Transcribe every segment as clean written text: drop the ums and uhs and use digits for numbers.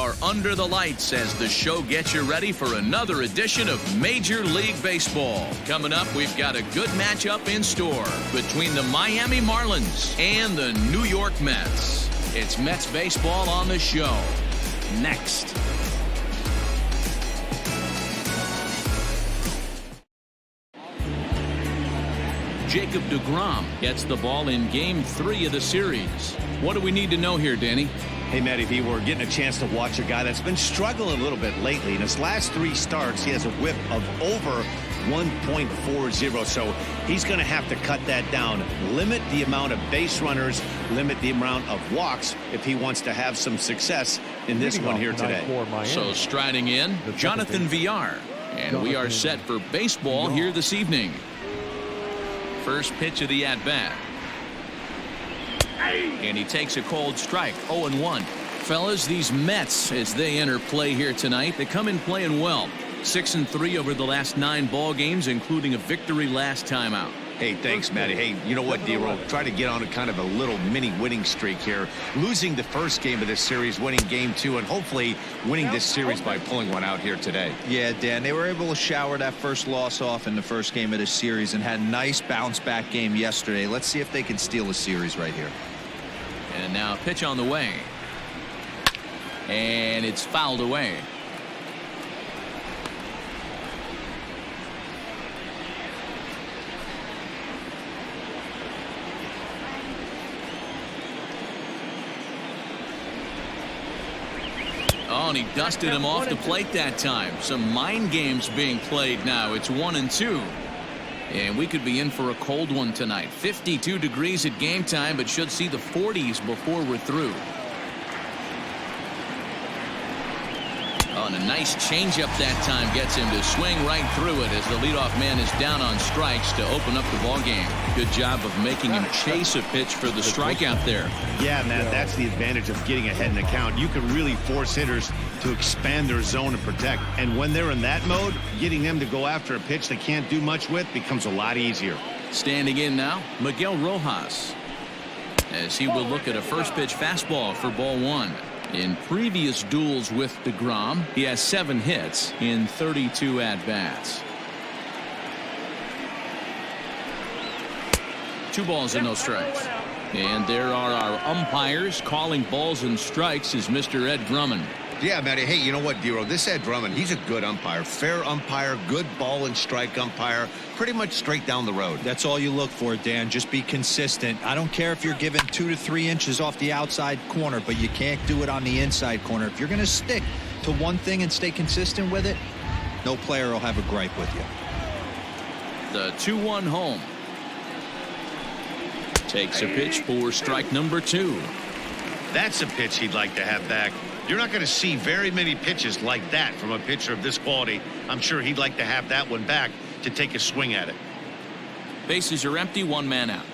are under the lights as the show gets you ready for another edition of Major League Baseball. Coming up, we've got a good matchup in store between the Miami Marlins and the New York Mets. It's Mets baseball on the show. Next. Jacob deGrom gets the ball in Game 3 of the series. What do we need to know here, Danny? Hey, Matty V, we're getting a chance to watch a guy that's been struggling a little bit lately. In his last 3 starts, he has a whip of over 1.40, so he's going to have to cut that down, limit the amount of base runners, limit the amount of walks if he wants to have some success in this one here today. So striding in, Jonathan Villar, and we are set for baseball here this evening. First pitch of the at-bat. And he takes a cold strike. 0-1. Fellas, these Mets, as they enter play here tonight, they come in playing well. 6-3 over the last 9 ball games, including a victory last time out. Hey, thanks, Matty. Hey, you know what, D-Roll? Try to get on a kind of a little mini winning streak here. Losing the first game of this series, winning Game 2, and hopefully winning this series by pulling one out here today. Yeah, Dan, they were able to shower that first loss off in the first game of this series and had a nice bounce-back game yesterday. Let's see if they can steal a series right here. And now a pitch on the way. And it's fouled away. Oh, and he dusted him off the plate that time. Some mind games being played now. It's 1-2. And we could be in for a cold one tonight. 52 degrees at game time, but should see the 40s before we're through. Oh, and a nice changeup that time gets him to swing right through it as the leadoff man is down on strikes to open up the ball game. Good job of making him chase a pitch for the strikeout there. Yeah, man, that's the advantage of getting ahead in the count. You can really force hitters to expand their zone and protect. And when they're in that mode, getting them to go after a pitch they can't do much with becomes a lot easier. Standing in now, Miguel Rojas, as he will look at a first pitch fastball for ball 1. In previous duels with deGrom, he has 7 hits in 32 at-bats. 2 balls and no strikes. And there are our umpires calling balls and strikes is Mr. Ed Drummond. Yeah, Matty. Hey, you know what, Dero? This Ed Drummond, he's a good umpire. Fair umpire, good ball and strike umpire. Pretty much straight down the road. That's all you look for, Dan. Just be consistent. I don't care if you're given 2 to 3 inches off the outside corner, but you can't do it on the inside corner. If you're going to stick to one thing and stay consistent with it, no player will have a gripe with you. The 2-1 home. Takes a pitch for strike number 2. That's a pitch he'd like to have back. You're not going to see very many pitches like that from a pitcher of this quality. I'm sure he'd like to have that one back to take a swing at it. Bases are empty, 1 man out.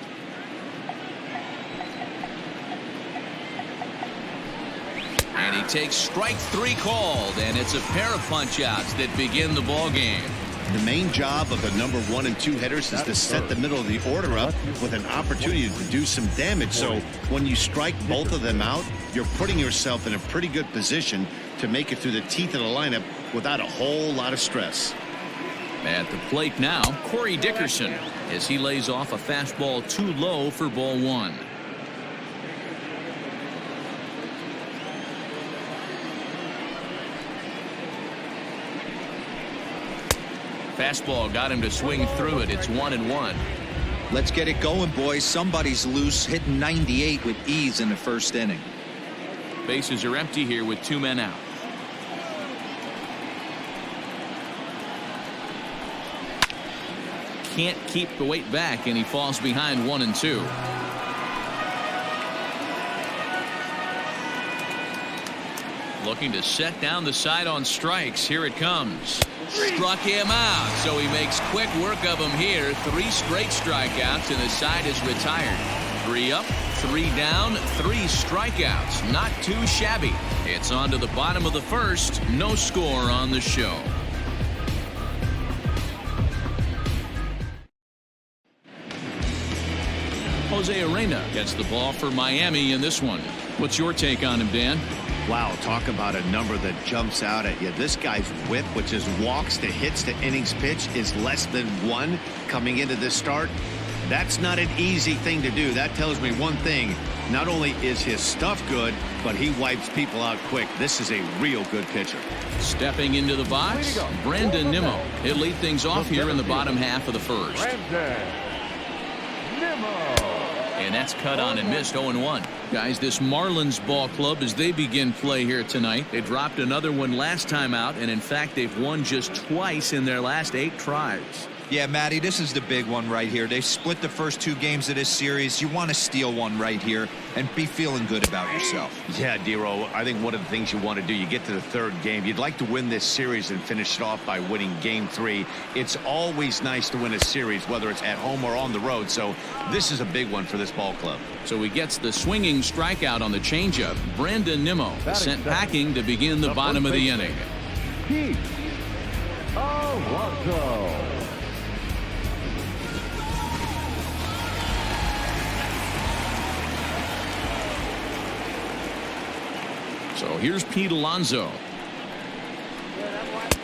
And he takes strike 3 called, and it's a pair of punch-outs that begin the ball game. The main job of the number 1 and 2 hitters is to set the middle of the order up with an opportunity to do some damage. So when you strike both of them out, you're putting yourself in a pretty good position to make it through the teeth of the lineup without a whole lot of stress. At the plate now, Corey Dickerson, as he lays off a fastball too low for ball 1. Fastball got him to swing through it. It's 1-1. Let's get it going, boys. Somebody's loose, hitting 98 with ease in the first inning. Bases are empty here with 2 men out. Can't keep the weight back, and he falls behind 1-2. Looking to set down the side on strikes. Here it comes. Struck him out, so he makes quick work of him here. 3 straight strikeouts, and the side is retired. 3 up, 3 down, 3 strikeouts. Not too shabby. It's on to the bottom of the first. No score on the show. Jose Arena gets the ball for Miami in this one. What's your take on him, Dan? Wow, talk about a number that jumps out at you. This guy's whip, which is walks to hits to innings pitch, is less than 1 coming into this start. That's not an easy thing to do. That tells me one thing. Not only is his stuff good, but he wipes people out quick. This is a real good pitcher. Stepping into the box, Brandon Nimmo. He'll lead things off here in the bottom half of the first. And that's cut on and missed. 0-1. Guys, this Marlins ball club, as they begin play here tonight, they dropped another one last time out, and in fact they've won just twice in their last 8 tries. Yeah, Matty, this is the big one right here. They split the first 2 games of this series. You want to steal one right here and be feeling good about yourself. Yeah, Dero, I think one of the things you want to do, you get to the 3rd game, you'd like to win this series and finish it off by winning game 3. It's always nice to win a series, whether it's at home or on the road. So this is a big one for this ball club. So he gets the swinging strikeout on the changeup. Brandon Nimmo sent packing to begin the bottom of the inning. So here's Pete Alonso,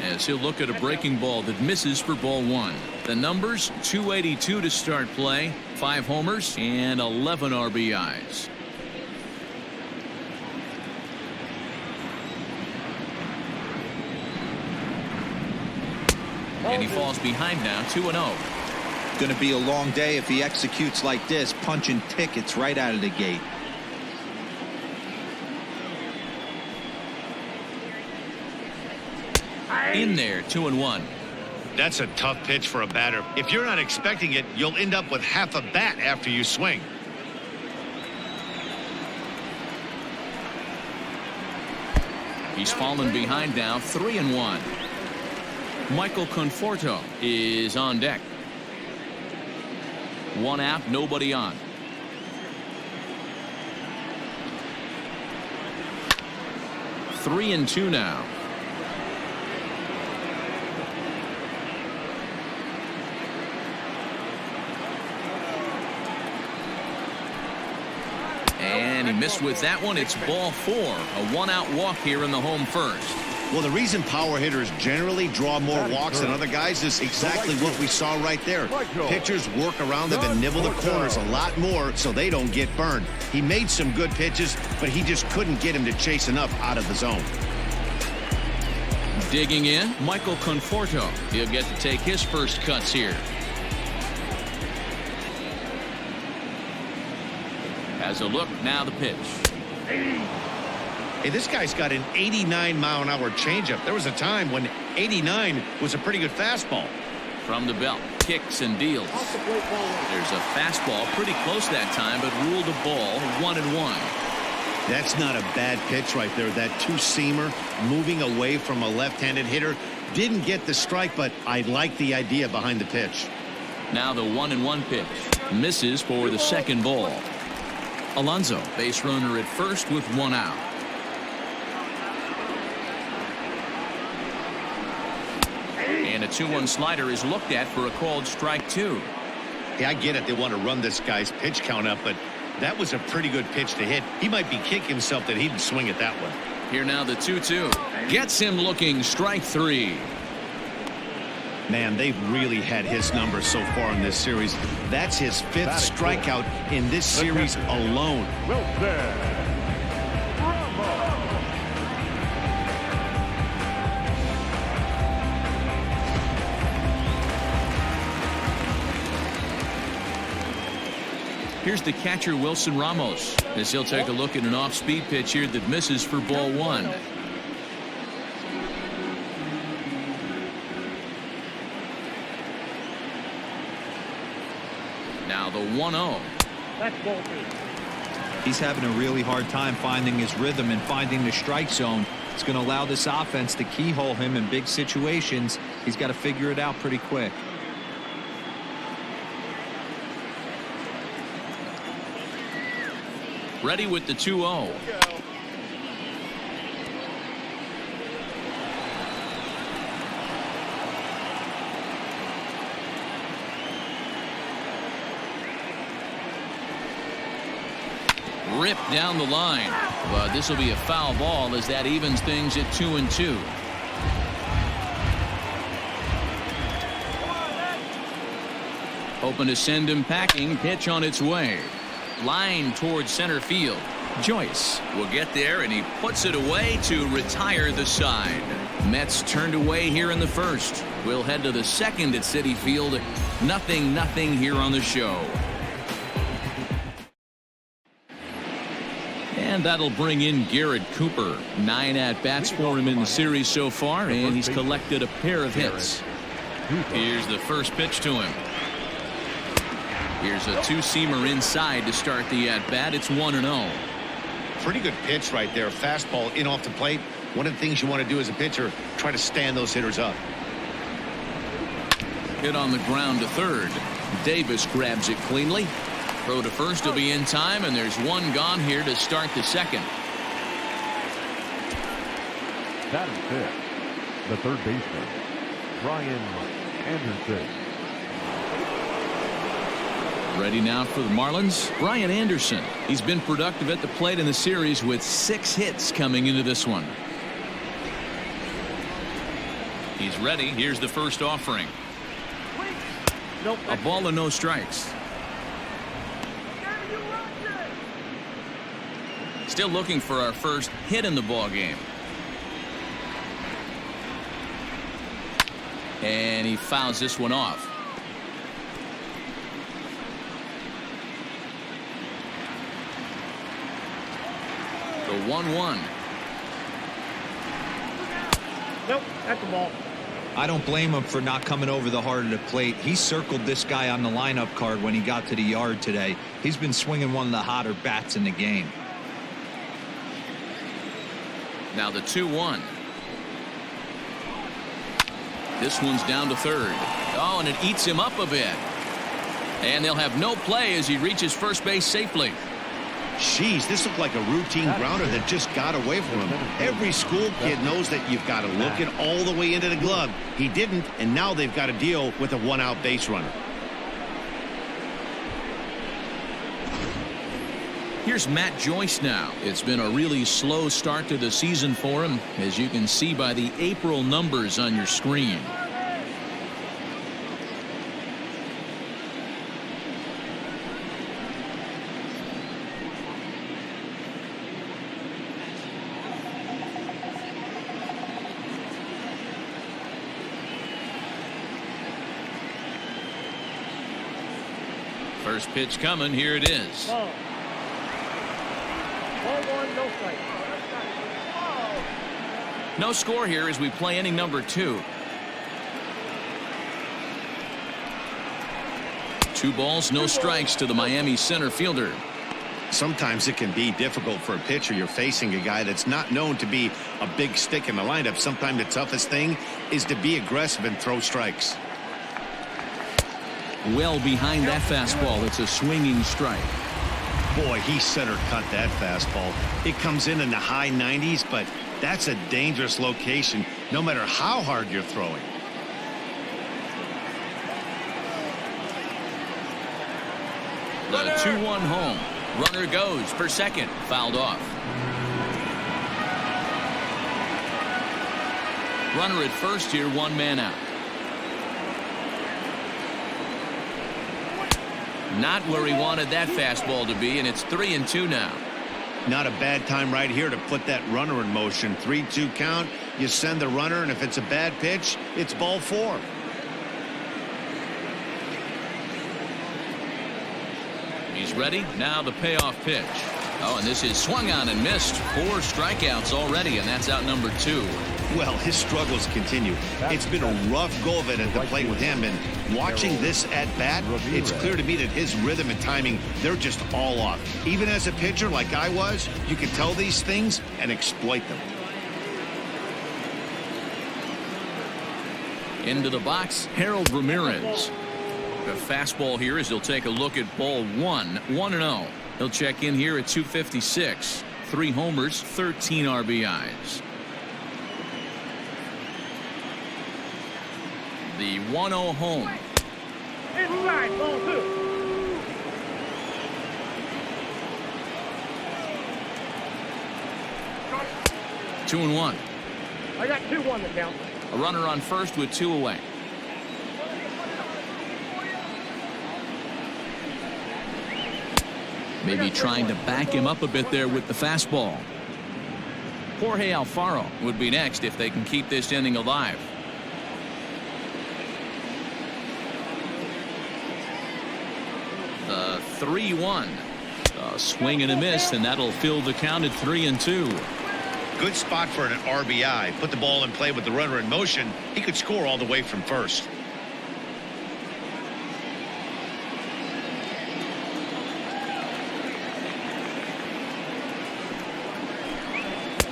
as he'll look at a breaking ball that misses for ball 1. The numbers: 282 to start play, 5 homers and 11 RBIs. And he falls behind now, 2-0. Going to be a long day if he executes like this, punching tickets right out of the gate. In there, 2-1. That's a tough pitch for a batter. If you're not expecting it, you'll end up with half a bat after you swing. He's fallen behind now, 3-1. Michael Conforto is on deck. 1 out, nobody on. Three and 2 now. And he missed with that one. It's ball 4. A 1-out walk here in the home first. Well, the reason power hitters generally draw more walks than other guys is exactly what we saw right there. Pitchers work around them and nibble the corners a lot more so they don't get burned. He made some good pitches, but he just couldn't get him to chase enough out of the zone. Digging in, Michael Conforto. He'll get to take his first cuts here. Has a look, now the pitch. Hey, this guy's got an 89-mile-an-hour changeup. There was a time when 89 was a pretty good fastball. From the belt, kicks and deals. There's a fastball pretty close that time, but ruled a ball, 1-1. That's not a bad pitch right there. That 2-seamer moving away from a left-handed hitter. Didn't get the strike, but I like the idea behind the pitch. Now the 1-1 pitch. Misses for the second ball. Alonso, base runner at first with 1 out. And a 2-1 slider is looked at for a called strike 2. Yeah, I get it. They want to run this guy's pitch count up, but that was a pretty good pitch to hit. He might be kicking himself that he didn't swing at that one. Here now the 2-2. Gets him looking, strike 3. Man, they've really had his number so far in this series. That's his 5th strikeout in this series alone. Here's the catcher, Wilson Ramos, as he'll take a look at an off-speed pitch here that misses for ball 1. Now the 1-0. He's having a really hard time finding his rhythm and finding the strike zone. It's going to allow this offense to keyhole him in big situations. He's got to figure it out pretty quick. Ready with the 2-0. Ripped down the line. But this will be a foul ball as that evens things at 2-2. Hoping to send him packing. Pitch on its way. Line towards center field. Joyce will get there, and he puts it away to retire the side. Mets turned away here in the first. We'll head to the second at Citi Field. 0-0 here on the show. And that'll bring in Garrett Cooper. 9 at-bats for him in the series so far, and he's collected a pair of hits. Here's the first pitch to him. Here's a two-seamer inside to start the at-bat. It's 1-0. Pretty good pitch right there. Fastball in off the plate. One of the things you want to do as a pitcher, try to stand those hitters up. Hit on the ground to third. Davis grabs it cleanly. Throw to first will be in time, and there's one gone here to start the second. Batting fifth, the third baseman, Brian Anderson. Ready now for the Marlins, Brian Anderson. He's been productive at the plate in the series with 6 hits coming into this one. He's ready. Here's the first offering. A ball and no strikes. Still looking for our first hit in the ball game. And he fouls this one off. The 1-1. Nope, that's the ball. I don't blame him for not coming over the heart of the plate. He circled this guy on the lineup card when he got to the yard today. He's been swinging one of the hotter bats in the game. Now the 2-1. This one's down to third. Oh, and it eats him up a bit. And they'll have no play as he reaches first base safely. Jeez, this looked like a routine grounder that just got away from him. Every school kid knows that you've got to look it all the way into the glove. He didn't, and now they've got to deal with a one-out base runner. Here's Matt Joyce now. It's been a really slow start to the season for him, as you can see by the April numbers on your screen. First pitch coming. Here it is. Ball 1, no strike. No score here as we play inning number 2. 2 balls, no strikes to the Miami center fielder. Sometimes it can be difficult for a pitcher. You're facing a guy that's not known to be a big stick in the lineup. Sometimes the toughest thing is to be aggressive and throw strikes. Well behind that fastball. It's a swinging strike. Boy, he center cut that fastball. It comes in the high 90s, but that's a dangerous location no matter how hard you're throwing. The 2-1 home. Runner goes for second. Fouled off. Runner at first here, 1 man out. Not where he wanted that fastball to be, and it's 3-2 now. Not a bad time right here to put that runner in motion. 3-2 count. You send the runner, and if it's a bad pitch, it's ball 4. He's ready. Now the payoff pitch. Oh, and this is swung on and missed. 4 strikeouts already, and that's out number 2. Well, his struggles continue. It's been a rough go of it at the plate with him, and watching this at bat, it's clear to me that his rhythm and timing, they're just all off. Even as a pitcher like I was, you can tell these things and exploit them. Into the box, Harold Ramirez. The fastball here as he'll take a look at ball 1. 1-0. He'll check in here at 256. 3 homers, 13 RBIs. The 1-0 home. Inside, ball 2. 2-1. I got 2-1 to count. A runner on first with 2 away. Maybe trying to back him up a bit there with the fastball. Jorge Alfaro would be next if they can keep this inning alive. The 3-1. A swing and a miss, and that'll fill the count at 3-2. Good spot for an RBI. Put the ball in play with the runner in motion. He could score all the way from first.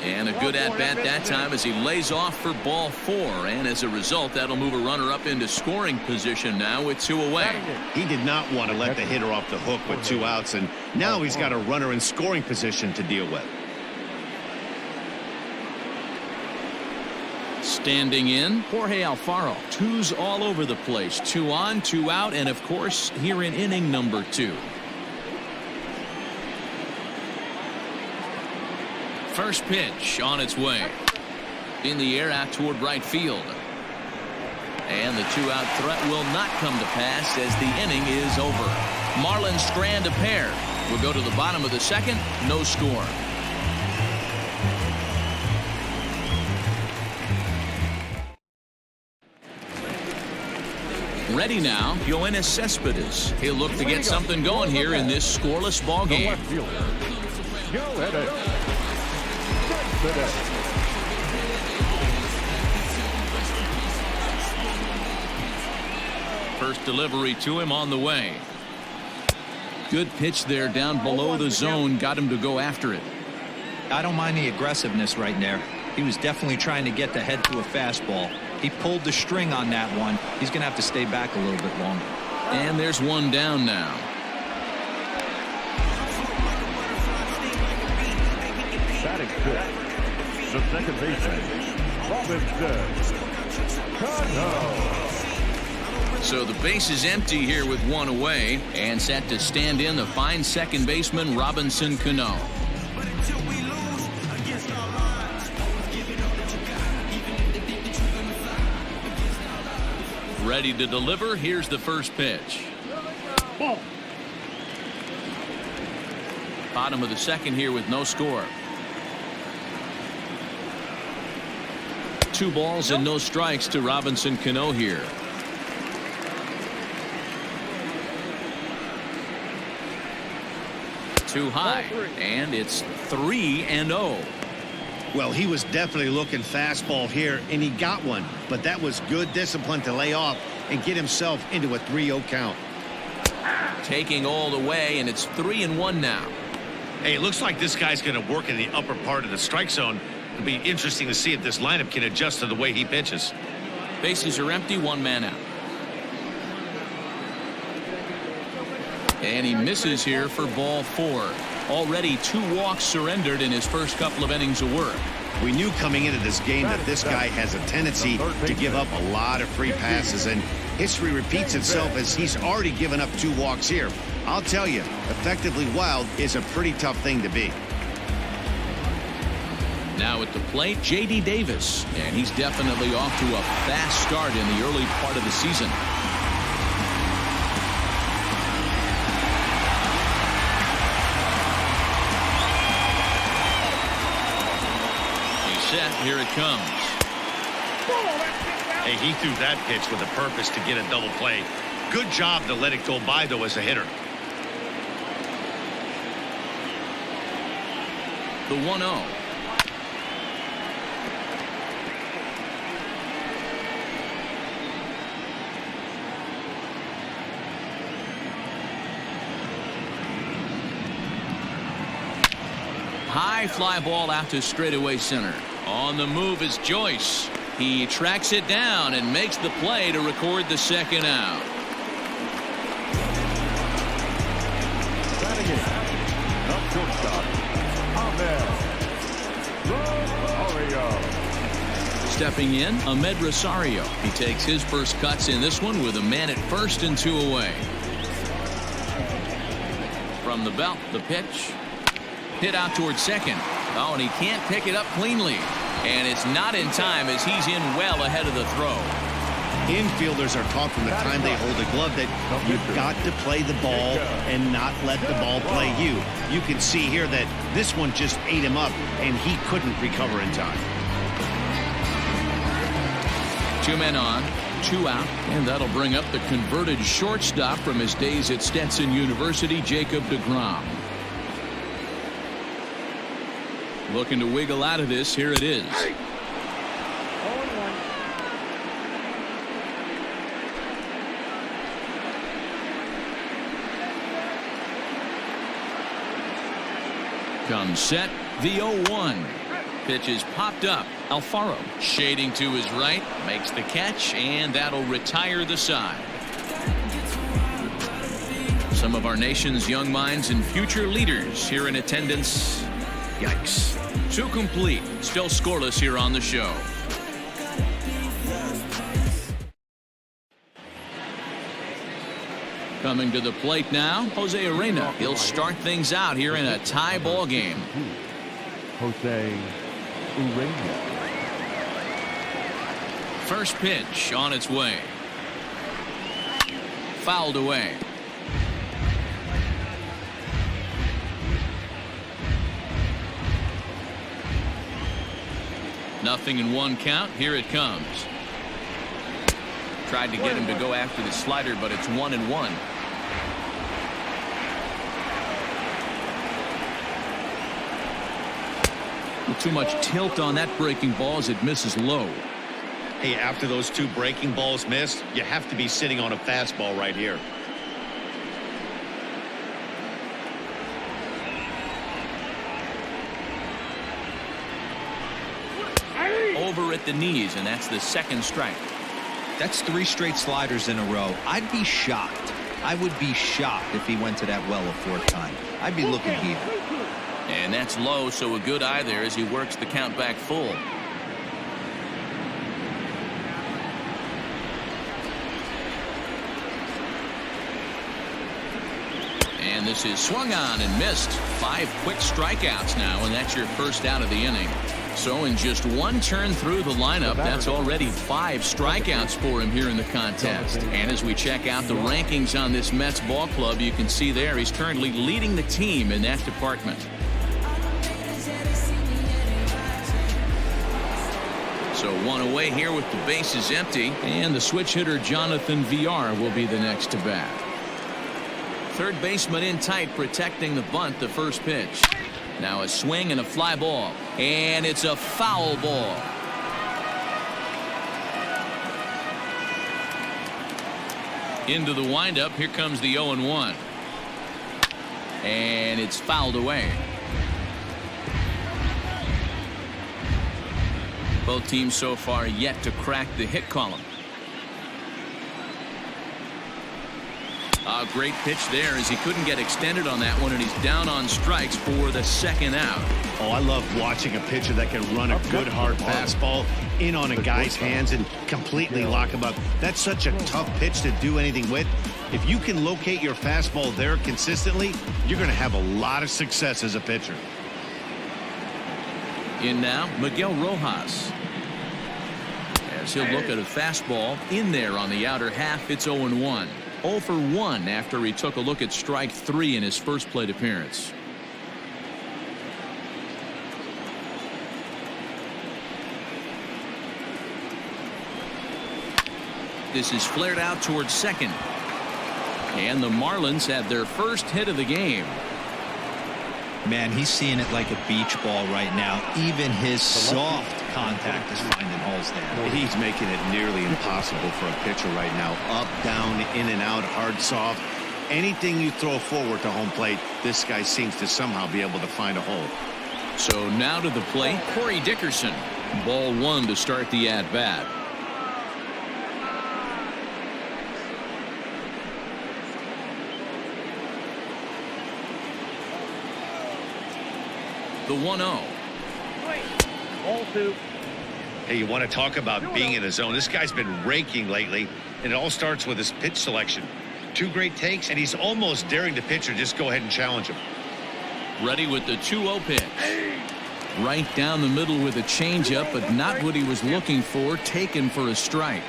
And a good at-bat that time as he lays off for ball 4. And as a result, that'll move a runner up into scoring position now with 2 away. He did not want to let the hitter off the hook with 2 outs, and now he's got a runner in scoring position to deal with. Standing in, Jorge Alfaro. 2s all over the place. 2 on, 2 out, and of course, here in inning number 2. First pitch on its way. In the air out toward right field. And the 2-out threat will not come to pass as the inning is over. Marlins strand a pair. We'll go to the bottom of the second. No score. Ready now, Yoenis Cespedes. He'll look to get something going here in this scoreless ball game. First delivery to him on the way. Good pitch there down below the zone. Got him to go after it. I don't mind the aggressiveness right there. He was definitely trying to get the head to a fastball. He pulled the string on that one. He's going to have to stay back a little bit longer. And there's one down now. Batting fifth, the second baseman, Robinson Cano. So the base is empty here with 1 away, and set to stand in the fine second baseman Robinson Cano. Ready to deliver. Here's the first pitch. Ball. Bottom of the second here with no score. 2 balls and no strikes to Robinson Cano here. Too high, and it's 3-0. Well, he was definitely looking fastball here, and he got one. But that was good discipline to lay off and get himself into a 3-0 count. Taking all the way, and it's 3-1 now. Hey, it looks like this guy's going to work in the upper part of the strike zone. It'll be interesting to see if this lineup can adjust to the way he pitches. Bases are empty, 1 man out. And he misses here for ball 4. Already 2 walks surrendered in his first couple of innings of work. We knew coming into this game that this guy has a tendency to give up a lot of free passes, and history repeats itself as he's already given up 2 walks here. I'll tell you, effectively wild is a pretty tough thing to be. Now at the plate, J.D. Davis, and he's definitely off to a fast start in the early part of the season. Set, here it comes. Hey, he threw that pitch with a purpose to get a double play. Good job to let it go by, though, as a hitter. The 1-0. High fly ball out to straightaway center. On the move is Joyce. He tracks it down and makes the play to record the second out. Batting in, up shortstop, Rosario. Stepping in, Ahmed Rosario. He takes his first cuts in this one with a man at first and 2 away. From the belt, the pitch. Hit out towards second. Oh, and he can't pick it up cleanly. And it's not in time as he's in well ahead of the throw. Infielders are taught from the time they hold a glove that you've got to play the ball and not let the ball play you. You can see here that this one just ate him up, and he couldn't recover in time. 2 men on, 2 out, and that'll bring up the converted shortstop from his days at Stetson University, Jacob deGrom. Looking to wiggle out of this. Here it is. Comes set, the 0-1. Pitch is popped up. Alfaro shading to his right, makes the catch, and that'll retire the side. Some of our nation's young minds and future leaders here in attendance. Yikes. 2 complete. Still scoreless here on the show. Coming to the plate now, Jose Arena. He'll start things out here in a tie ball game. Jose Urena. First pitch on its way. Fouled away. Nothing in 1 count. Here it comes. Tried to get him to go after the slider, but it's 1-1. Too much tilt on that breaking ball as it misses low. Hey, after those 2 breaking balls missed, you have to be sitting on a fastball right here. Over at the knees, and that's the 2nd strike. That's 3 straight sliders in a row. I'd be shocked. I would be shocked if he went to that well a 4th time. I'd be looking here. And that's low, so a good eye there as he works the count back full. And this is swung on and missed. 5 quick strikeouts now, and that's your first out of the inning. So in just 1 turn through the lineup, that's already 5 strikeouts for him here in the contest. And as we check out the rankings on this Mets ball club, you can see there he's currently leading the team in that department. So 1 away here with the bases empty, and the switch hitter Jonathan Villar will be the next to bat. Third baseman in tight, protecting the bunt. The first pitch. Now a swing and a fly ball, and it's a foul ball. Into the windup. Here comes the 0-1, and it's fouled away. Both teams so far yet to crack the hit column. A great pitch there as he couldn't get extended on that one, and he's down on strikes for the 2nd out. Oh, I love watching a pitcher that can run a good hard fastball in on a guy's hands and completely lock him up. That's such a tough pitch to do anything with. If you can locate your fastball there consistently, you're going to have a lot of success as a pitcher. In now, Miguel Rojas. As he'll look at a fastball in there on the outer half. It's 0-1. 0 for 1 after he took a look at strike 3 in his first plate appearance. This is flared out towards second. And the Marlins have their first hit of the game. Man, he's seeing it like a beach ball right now. Even his soft contact is finding holes there. He's making it nearly impossible for a pitcher right now. Up, down, in and out, hard, soft. Anything you throw forward to home plate, this guy seems to somehow be able to find a hole. So now to the plate, Corey Dickerson. Ball 1 to start the at-bat. The 1-0. Ball 2. Hey, you want to talk about being in the zone? This guy's been raking lately, and it all starts with his pitch selection. 2 great takes, and he's almost daring the pitcher just go ahead and challenge him. Ready with the 2-0 pitch. Right down the middle with a changeup, but not what he was looking for, taken for a strike.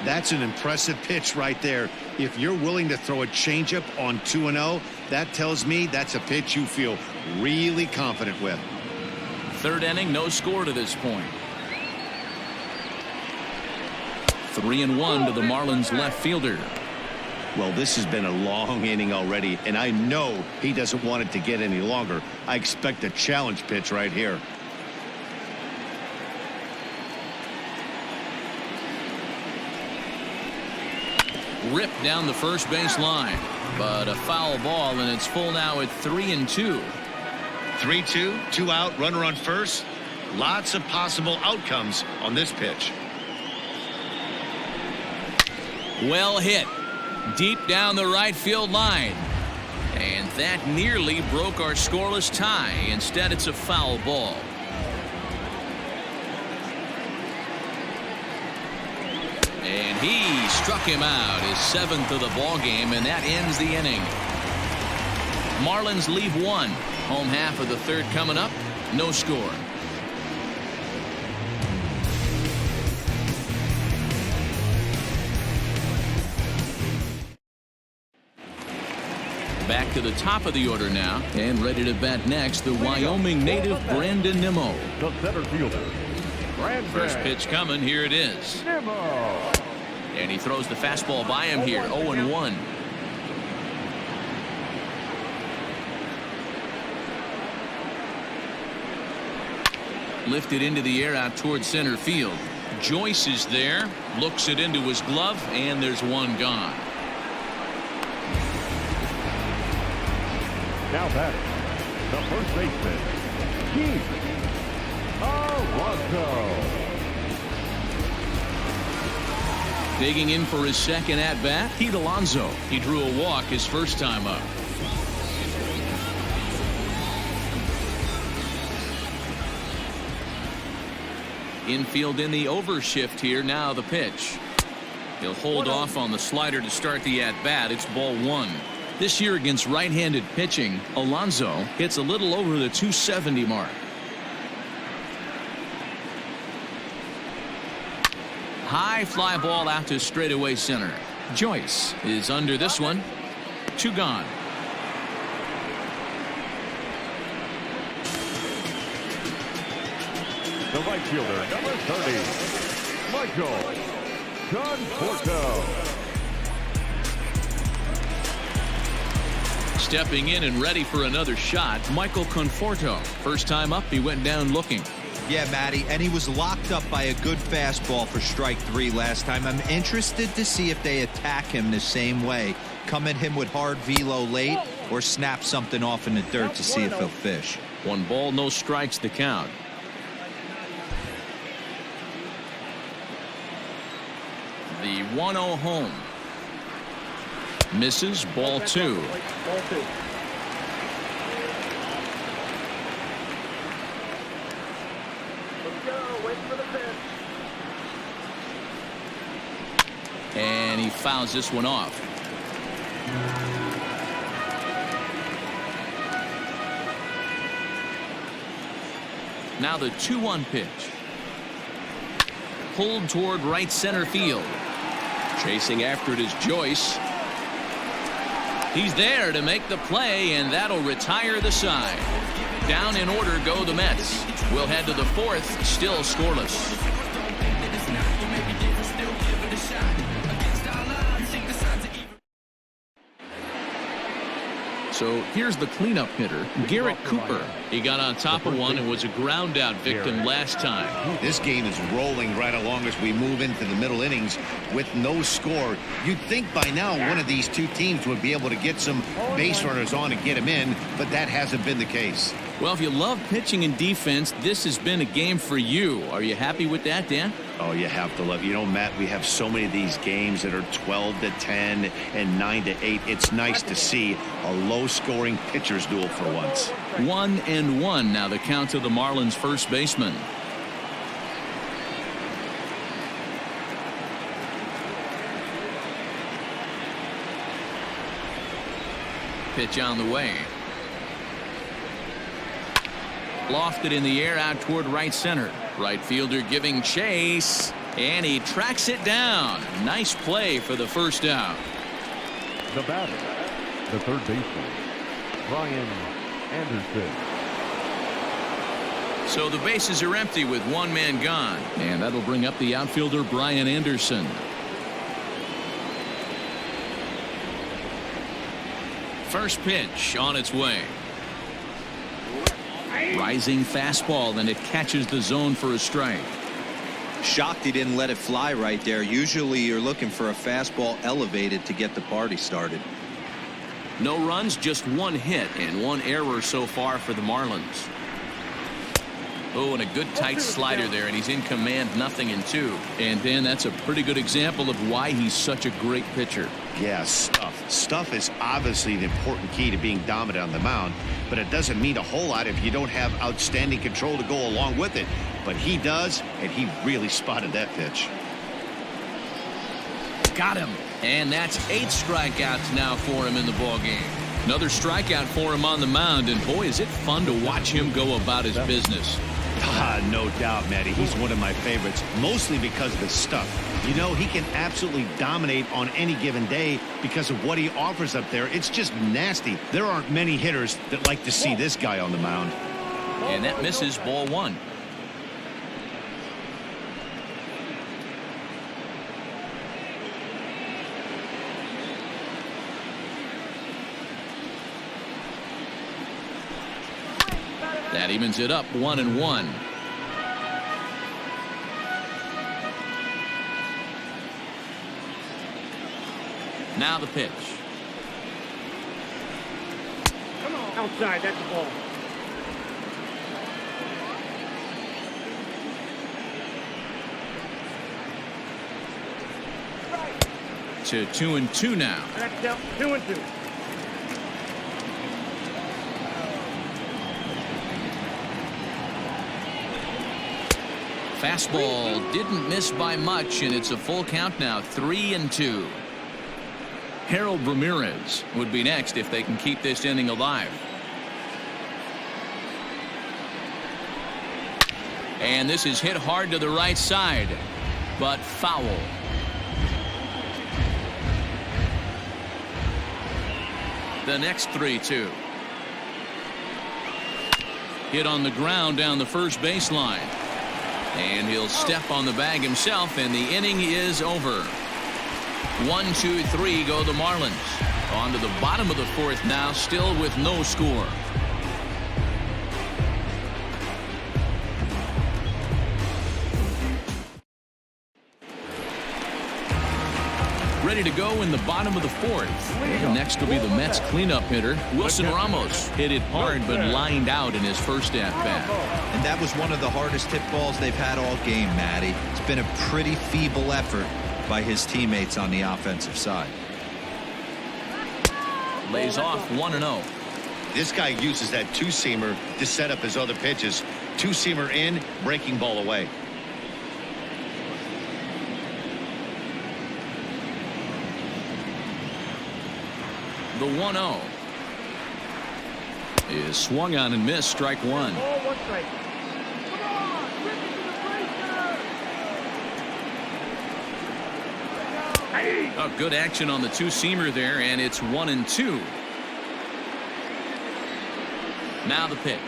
That's an impressive pitch right there. If you're willing to throw a changeup on 2-0, that tells me that's a pitch you feel really confident with. Third inning, no score to this point. 3-1 to the Marlins left fielder. Well, this has been a long inning already, and I know he doesn't want it to get any longer. I expect a challenge pitch right here. Ripped down the first base line, but a foul ball, and it's full now at 3-2. 3-2, 2 out, runner on first. Lots of possible outcomes on this pitch. Well hit. Deep down the right field line. And that nearly broke our scoreless tie. Instead, it's a foul ball. And he struck him out, his 7th of the ball game, and that ends the inning. Marlins leave 1. Home half of the third coming up. No score. Back to the top of the order now, and ready to bat next, the Wyoming native Brandon Nimmo. The center fielder, Brandon. First pitch coming. Here it is. Nimmo. And he throws the fastball by him here. 0-1. Lifted into the air out towards center field. Joyce is there, looks it into his glove, and there's one gone. Now batting, the first baseman, Keith Alonso. Digging in for his second at-bat, Pete Alonso. He drew a walk his first time up. Infield in the overshift here. Now the pitch. He'll hold off on the slider to start the at-bat. It's ball 1. This year against right-handed pitching, Alonso hits a little over the 270 mark. High fly ball out to straightaway center. Joyce is under this one. 2 gone. The right fielder, number 30, Michael Conforto. Stepping in and ready for another shot, Michael Conforto. First time up, he went down looking. Yeah, Matty, and he was locked up by a good fastball for strike 3 last time. I'm interested to see if they attack him the same way. Come at him with hard velo late or snap something off in the dirt to see if he'll fish. 1 ball, no strikes to count. The 1-0 home. Misses, ball 2. And he fouls this one off. Now the 2-1 pitch. Pulled toward right center field. Chasing after it is Joyce. He's there to make the play, and that'll retire the side. Down in order go the Mets. We'll head to the 4th, still scoreless. So here's the cleanup hitter, Garrett Cooper. He got on top of one and was a ground out victim last time. This game is rolling right along as we move into the middle innings with no score. You'd think by now one of these two teams would be able to get some base runners on and get them in, but that hasn't been the case. Well, if you love pitching and defense, this has been a game for you. Are you happy with that, Dan? Oh, you have to love. You know, Matt, we have so many of these games that are 12-10 and 9-8. It's nice to see a low-scoring pitcher's duel for once. 1-1 now the count to the Marlins first baseman. Pitch on the way. Lofted in the air out toward right center. Right fielder giving chase, and he tracks it down. Nice play for the first out. The batter, the third baseman, Brian Anderson. So the bases are empty with one man gone, and that'll bring up the outfielder Brian Anderson. First pitch on its way. Rising fastball, and it catches the zone for a strike. Shocked he didn't let it fly right there. Usually you're looking for a fastball elevated to get the party started. No runs, just one hit and one error so far for the Marlins. Oh, and a good tight slider there, and he's in command, 0-2. And Dan, that's a pretty good example of why he's such a great pitcher. Yeah, stuff is obviously the important key to being dominant on the mound, but it doesn't mean a whole lot if you don't have outstanding control to go along with it. But he does, and he really spotted that pitch. Got him. And that's 8 strikeouts now for him in the ballgame. Another strikeout for him on the mound, and boy, is it fun to watch him go about his business. No doubt, Matty. He's one of my favorites, mostly because of his stuff. You know, he can absolutely dominate on any given day because of what he offers up there. It's just nasty. There aren't many hitters that like to see this guy on the mound. And that misses, ball 1. That evens it up, 1-1. Now the pitch. Come on. Outside, that's the ball. To 2-2 now. That's down, 2-2. Fastball didn't miss by much, and it's a full count now, 3-2. Harold Ramirez would be next if they can keep this inning alive. And this is hit hard to the right side, but foul. The next 3-2. Hit on the ground down the first baseline. And he'll step on the bag himself, and the inning is over. 1-2-3 go the Marlins. On to the bottom of the fourth now, still with no score. Ready to go in the bottom of the fourth. And next will be the Mets cleanup hitter, Wilson Ramos. Hit it hard, but lined out in his first at-bat. And that was one of the hardest hit balls they've had all game, Matty. It's been a pretty feeble effort by his teammates on the offensive side. Lays off 1-0. This guy uses that two-seamer to set up his other pitches. Two-seamer in, breaking ball away. The 1-0 is swung on and missed, strike 1. One strike. Oh, good action on the two-seamer there, and it's 1-2. Now the pitch.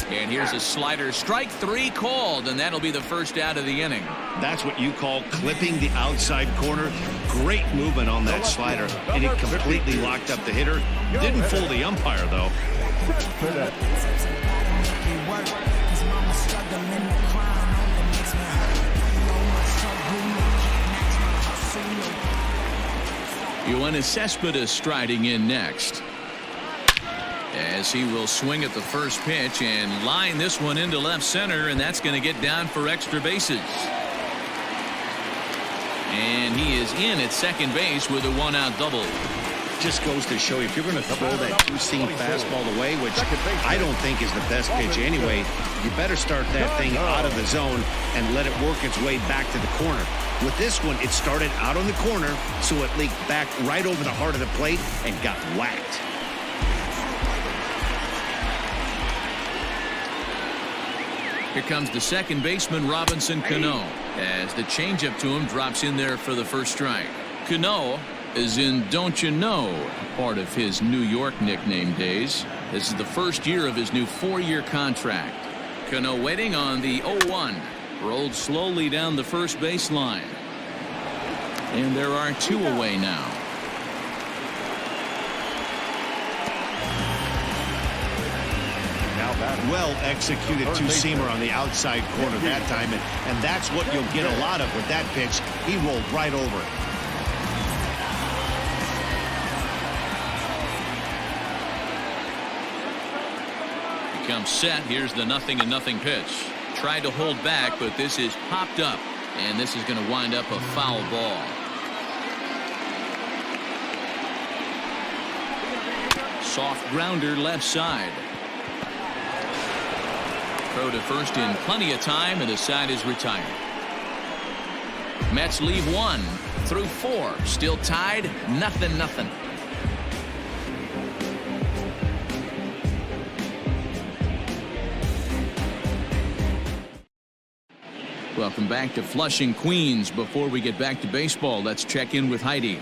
And here's a slider. Strike 3 called, and that'll be the first out of the inning. That's what you call clipping the outside corner. Great movement on that slider, and it completely locked up the hitter. Didn't fool the umpire, though. Yoenis Cespedes striding in next, as he will swing at the first pitch and line this one into left center, and that's going to get down for extra bases. And he is in at second base with a 1-out double. Just goes to show you, if you're going to throw that two-seam fastball away, which I don't think is the best pitch anyway, you better start that thing out of the zone and let it work its way back to the corner. With this one, it started out on the corner, so it leaked back right over the heart of the plate and got whacked. Here comes the second baseman, Robinson Cano, as the changeup to him drops in there for the first strike. Cano is in Don't You Know, part of his New York nickname days. This is the first year of his new 4-year contract. Cano waiting on the 0-1. Rolled slowly down the first baseline. And there are 2 away now. Well executed two-seamer on the outside corner that time, and that's what you'll get a lot of with that pitch. He rolled right over it. Comes set. Here's the 0-0 pitch. Tried to hold back, but this is popped up, and this is going to wind up a foul ball. Soft grounder left side. Throw to first in plenty of time, and the side is retired. Mets leave 1 through 4. Still tied, 0-0. Welcome back to Flushing, Queens. Before we get back to baseball, let's check in with Heidi.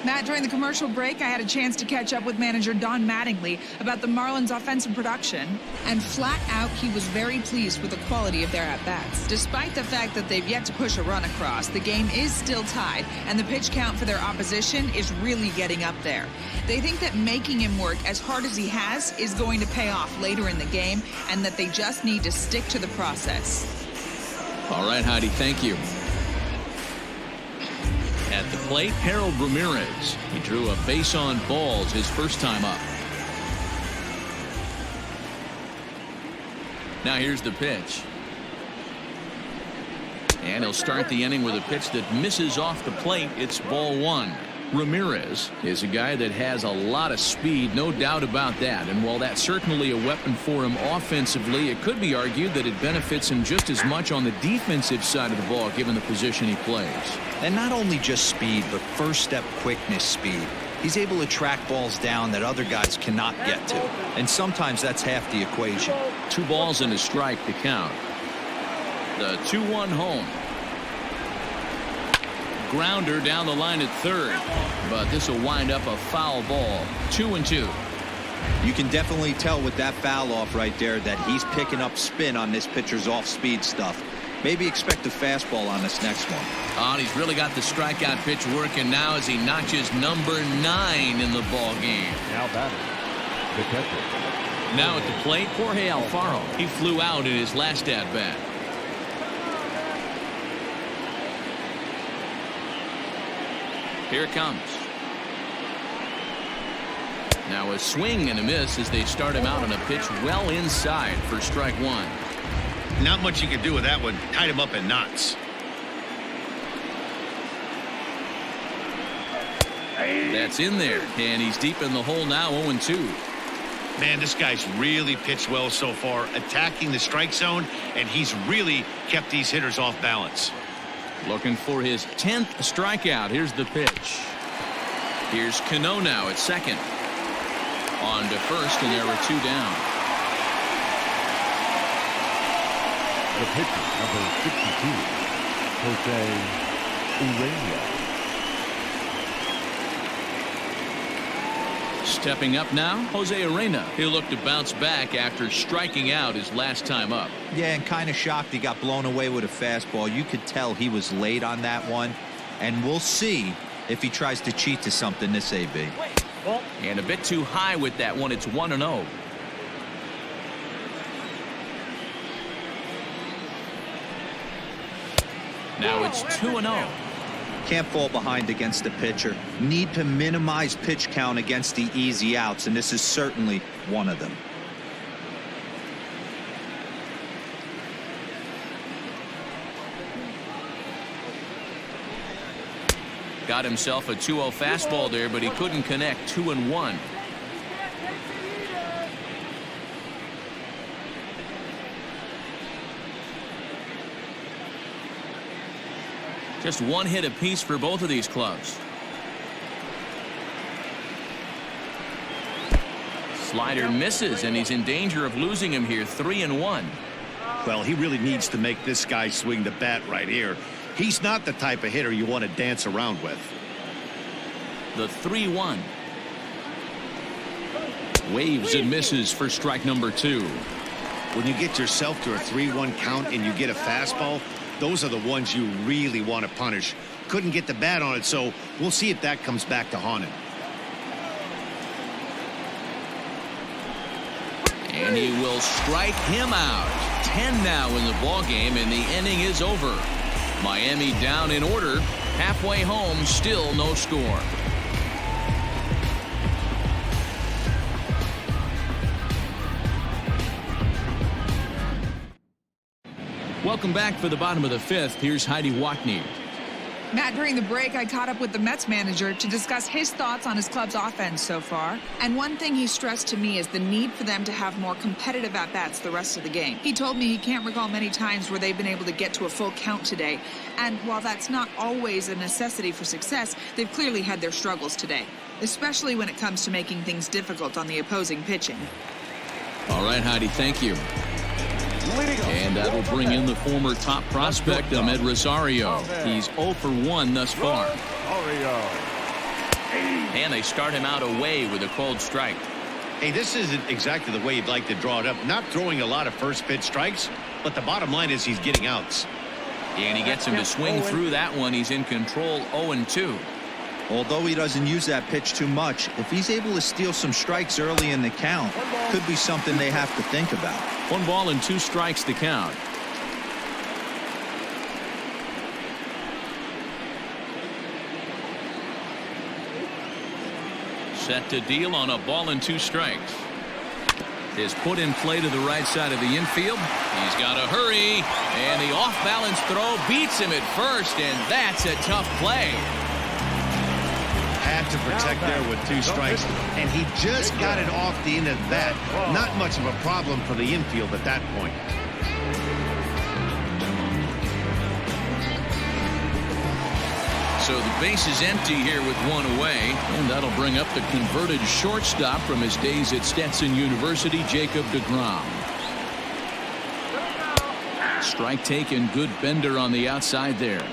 Matt, during the commercial break, I had a chance to catch up with manager Don Mattingly about the Marlins' offensive production. And flat out, he was very pleased with the quality of their at-bats. Despite the fact that they've yet to push a run across, the game is still tied, and the pitch count for their opposition is really getting up there. They think that making him work as hard as he has is going to pay off later in the game, and that they just need to stick to the process. All right, Heidi, thank you. At the plate, Harold Ramirez. He drew a base on balls his first time up. Now here's the pitch. And he'll start the inning with a pitch that misses off the plate. It's ball 1. Ramirez is a guy that has a lot of speed, no doubt about that. And while that's certainly a weapon for him offensively, it could be argued that it benefits him just as much on the defensive side of the ball, given the position he plays. And not only just speed, but first step quickness speed. He's able to track balls down that other guys cannot get to. And sometimes that's half the equation. 2 balls and a strike to count. The 2-1 home. Grounder down the line at third, but this will wind up a foul ball. 2-2. You can definitely tell with that foul off right there that he's picking up spin on this pitcher's off-speed stuff. Maybe expect a fastball on this next one. Oh, and he's really got the strikeout pitch working now as he notches number 9 in the ball game. Now batting, the catcher. Now at the plate, Jorge Alfaro. He flew out in his last at-bat. Here it comes. Now a swing and a miss as they start him out on a pitch well inside for strike 1. Not much you can do with that one. Tied him up in knots. That's in there, and he's deep in the hole now. 0-2. Man, this guy's really pitched well so far, attacking the strike zone, and he's really kept these hitters off balance. Looking for his 10th strikeout. Here's the pitch. Here's Cano now at second. On to first, and there are 2 down. The pitcher, number 62, Jose Urania. Stepping up now, Jose Urena. He'll look to bounce back after striking out his last time up. Yeah, and kind of shocked he got blown away with a fastball. You could tell he was late on that one. And we'll see if he tries to cheat to something this AB. And a bit too high with that one. It's 1-0. Now it's 2-0. Can't fall behind against the pitcher. Need to minimize pitch count against the easy outs, and this is certainly one of them. Got himself a 2-0 fastball there, but he couldn't connect. 2-1. Just 1 hit apiece for both of these clubs. Slider misses, and he's in danger of losing him here. 3-1. Well, he really needs to make this guy swing the bat right here. He's not the type of hitter you want to dance around with. The 3-1. Waves and misses for strike number 2. When you get yourself to a 3-1 count and you get a fastball, those are the ones you really want to punish. Couldn't get the bat on it, so we'll see if that comes back to haunt him. And he will strike him out. 10 now in the ball game, and the inning is over. Miami down in order. Halfway home, still no score. Welcome back for the bottom of the 5th. Here's Heidi Watney. Matt, during the break, I caught up with the Mets manager to discuss his thoughts on his club's offense so far. And one thing he stressed to me is the need for them to have more competitive at-bats the rest of the game. He told me he can't recall many times where they've been able to get to a full count today. And while that's not always a necessity for success, they've clearly had their struggles today, especially when it comes to making things difficult on the opposing pitching. All right, Heidi, thank you. And that'll bring in the former top prospect, Ahmed Rosario. He's 0 for 1 thus far. And they start him out away with a cold strike. Hey, this isn't exactly the way you'd like to draw it up. Not throwing a lot of first pitch strikes, but the bottom line is he's getting outs. And he gets him to swing through that one. He's in control, 0-2. Although he doesn't use that pitch too much, if he's able to steal some strikes early in the count, could be something they have to think about. 1 ball and 2 strikes to count. Set to deal on a ball and 2 strikes. Is put in play to the right side of the infield. He's got to hurry, and the off-balance throw beats him at first, and that's a tough play. Had to protect there with 2 strikes, and he just got it off the end of the bat. Not much of a problem for the infield at that point. So the base is empty here with 1 away, and that'll bring up the converted shortstop from his days at Stetson University, Jacob deGrom. Strike taken, good bender on the outside there.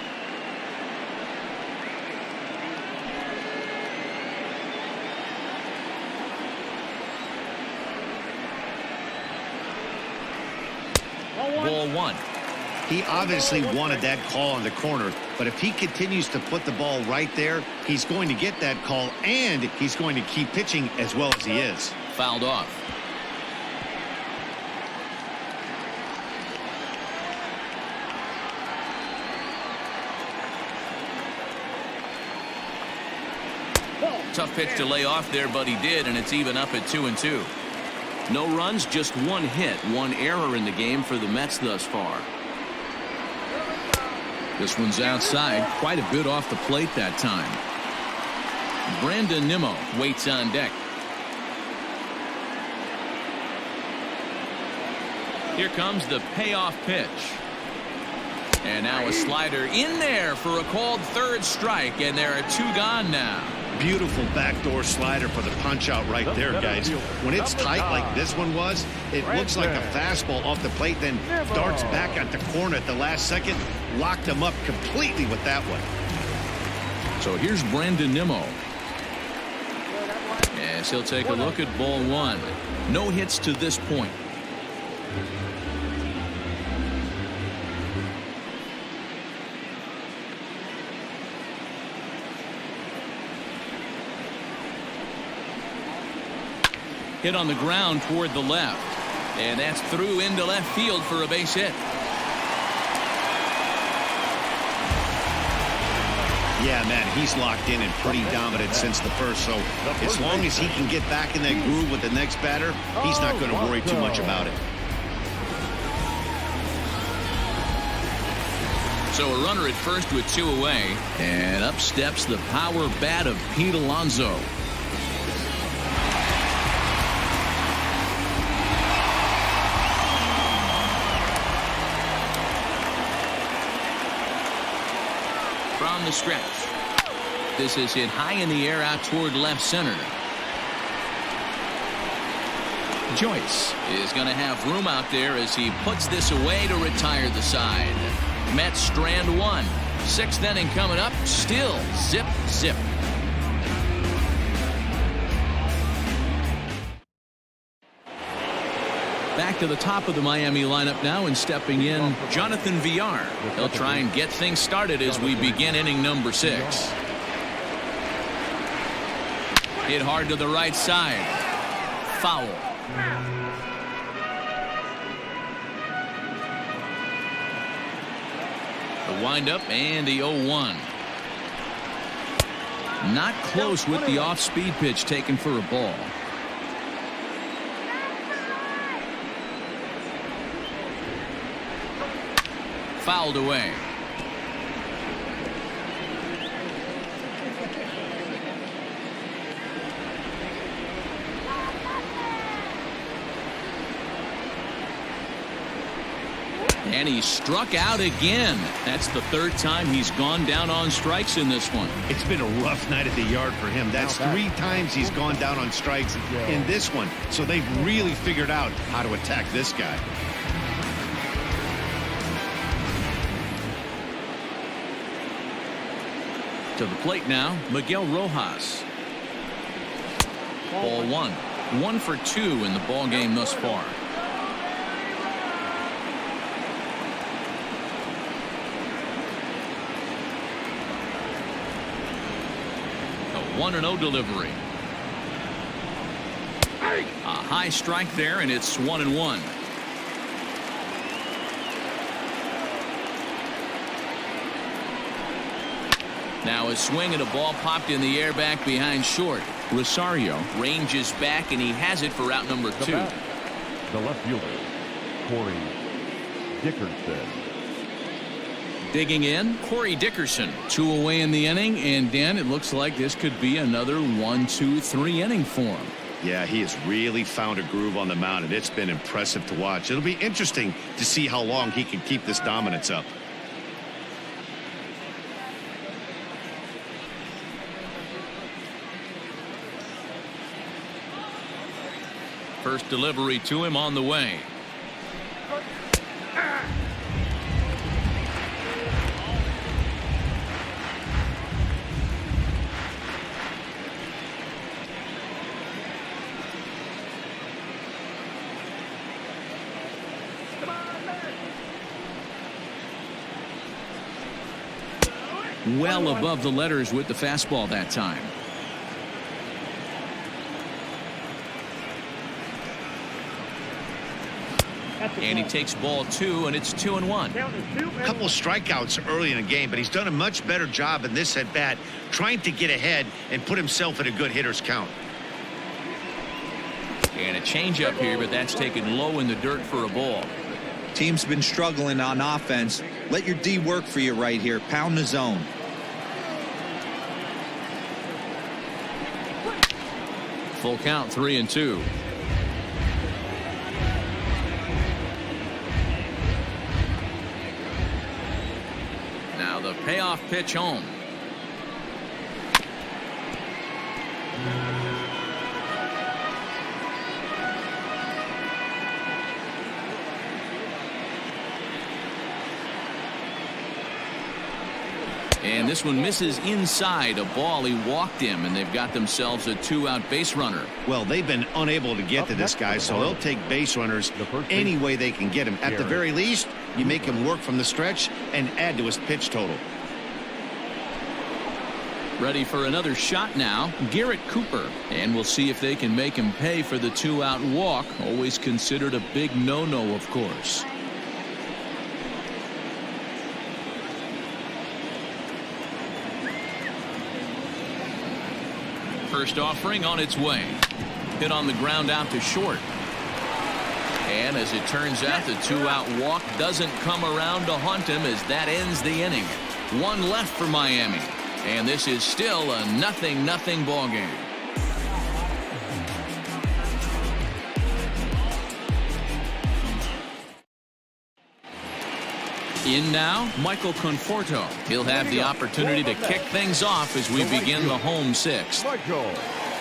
Ball 1. He obviously wanted that call in the corner, but if he continues to put the ball right there, he's going to get that call, and he's going to keep pitching as well as he is. Fouled off. Tough pitch to lay off there, but he did, and it's even up at 2-2. No runs, just 1 hit, 1 error in the game for the Mets thus far. This one's outside, quite a bit off the plate that time. Brandon Nimmo waits on deck. Here comes the payoff pitch. And now a slider in there for a called 3rd strike, and there are 2 gone now. Beautiful backdoor slider for the punch out right there, guys. When it's tight like this one was, it looks like a fastball off the plate, then darts back at the corner at the last second. Locked him up completely with that one. So here's Brandon Nimmo. Yes, he'll take a look at ball 1. No hits to this point. Hit on the ground toward the left, and that's through into left field for a base hit. Yeah, man, he's locked in and pretty dominant since the first, so as long as he can get back in that groove with the next batter, he's not going to worry too much about it. So a runner at first with 2 away, and up steps the power bat of Pete Alonso. From the stretch. This is hit high in the air out toward left center. Joyce is going to have room out there as he puts this away to retire the side. Mets strand one. 6th inning coming up. Still zip, zip. Back to the top of the Miami lineup now, and stepping in, Jonathan Villar. He'll try and get things started as we begin inning number 6. Hit hard to the right side. Foul. The windup and the 0-1. Not close with the off-speed pitch taken for a ball. Fouled away. And he struck out again. That's the 3rd time he's gone down on strikes in this one. It's been a rough night at the yard for him. That's 3 times he's gone down on strikes in this one. So they've really figured out how to attack this guy. To the plate now, Miguel Rojas. Ball 1. 1 for 2 in the ball game thus far. A 1-0 delivery. A high strike there, and it's 1-1. Now a swing and a ball popped in the air back behind short. Rosario ranges back, and he has it for out number 2. The left fielder, Corey Dickerson. Digging in, Corey Dickerson. 2 away in the inning, and Dan, it looks like this could be another 1-2-3 inning for him. Yeah, he has really found a groove on the mound, and it's been impressive to watch. It'll be interesting to see how long he can keep this dominance up. First delivery to him on the way. Well above the letters with the fastball that time. And he takes ball 2, and it's 2-1. A couple of strikeouts early in the game, but he's done a much better job in this at bat, trying to get ahead and put himself at a good hitter's count. And a changeup here, but that's taken low in the dirt for a ball. Team's been struggling on offense. Let your D work for you right here. Pound the zone. Full count, 3-2. Now the payoff pitch home. And this one misses inside. A ball, he walked him, and they've got themselves a 2-out base runner. Well, they've been unable to get to this guy, so they'll take base runners any way they can get him. At the very least, you make him work from the stretch and add to his pitch total. Ready for another shot now, Garrett Cooper. And we'll see if they can make him pay for the 2-out walk. Always considered a big no-no, of course. First offering on its way. Hit on the ground out to short. And as it turns out, the 2-out walk doesn't come around to haunt him as that ends the inning. 1 left for Miami. And this is still a 0-0 ball game. In now, Michael Conforto. He'll have the opportunity to kick things off as we begin the home 6th.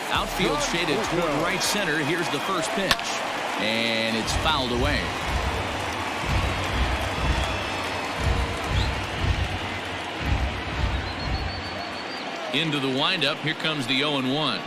Outfield shaded toward right center. Here's the first pitch. And it's fouled away. Into the windup. Here comes the 0-1.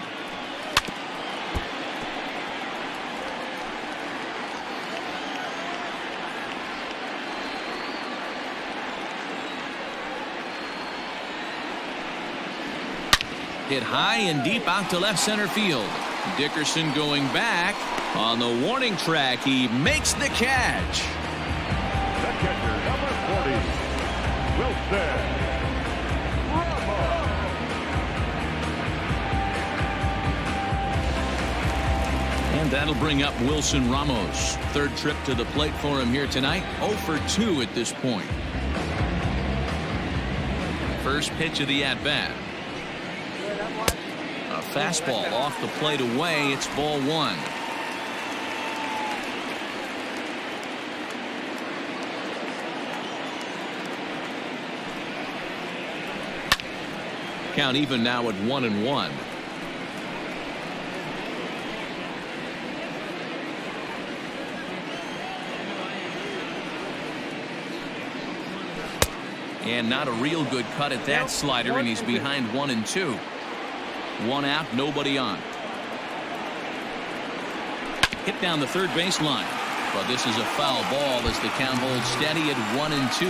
Hit high and deep out to left center field. Dickerson going back on the warning track. He makes the catch. The catcher, number 40, Wilson. And that'll bring up Wilson Ramos. Third trip to the plate for him here tonight. 0 for 2 at this point. First pitch of the at-bat. A fastball off the plate away. It's ball 1. Count even now at 1-1. And not a real good cut at that slider, and he's behind 1-2. 1 out, nobody on. Hit down the third baseline, but this is a foul ball as the count holds steady at 1-2.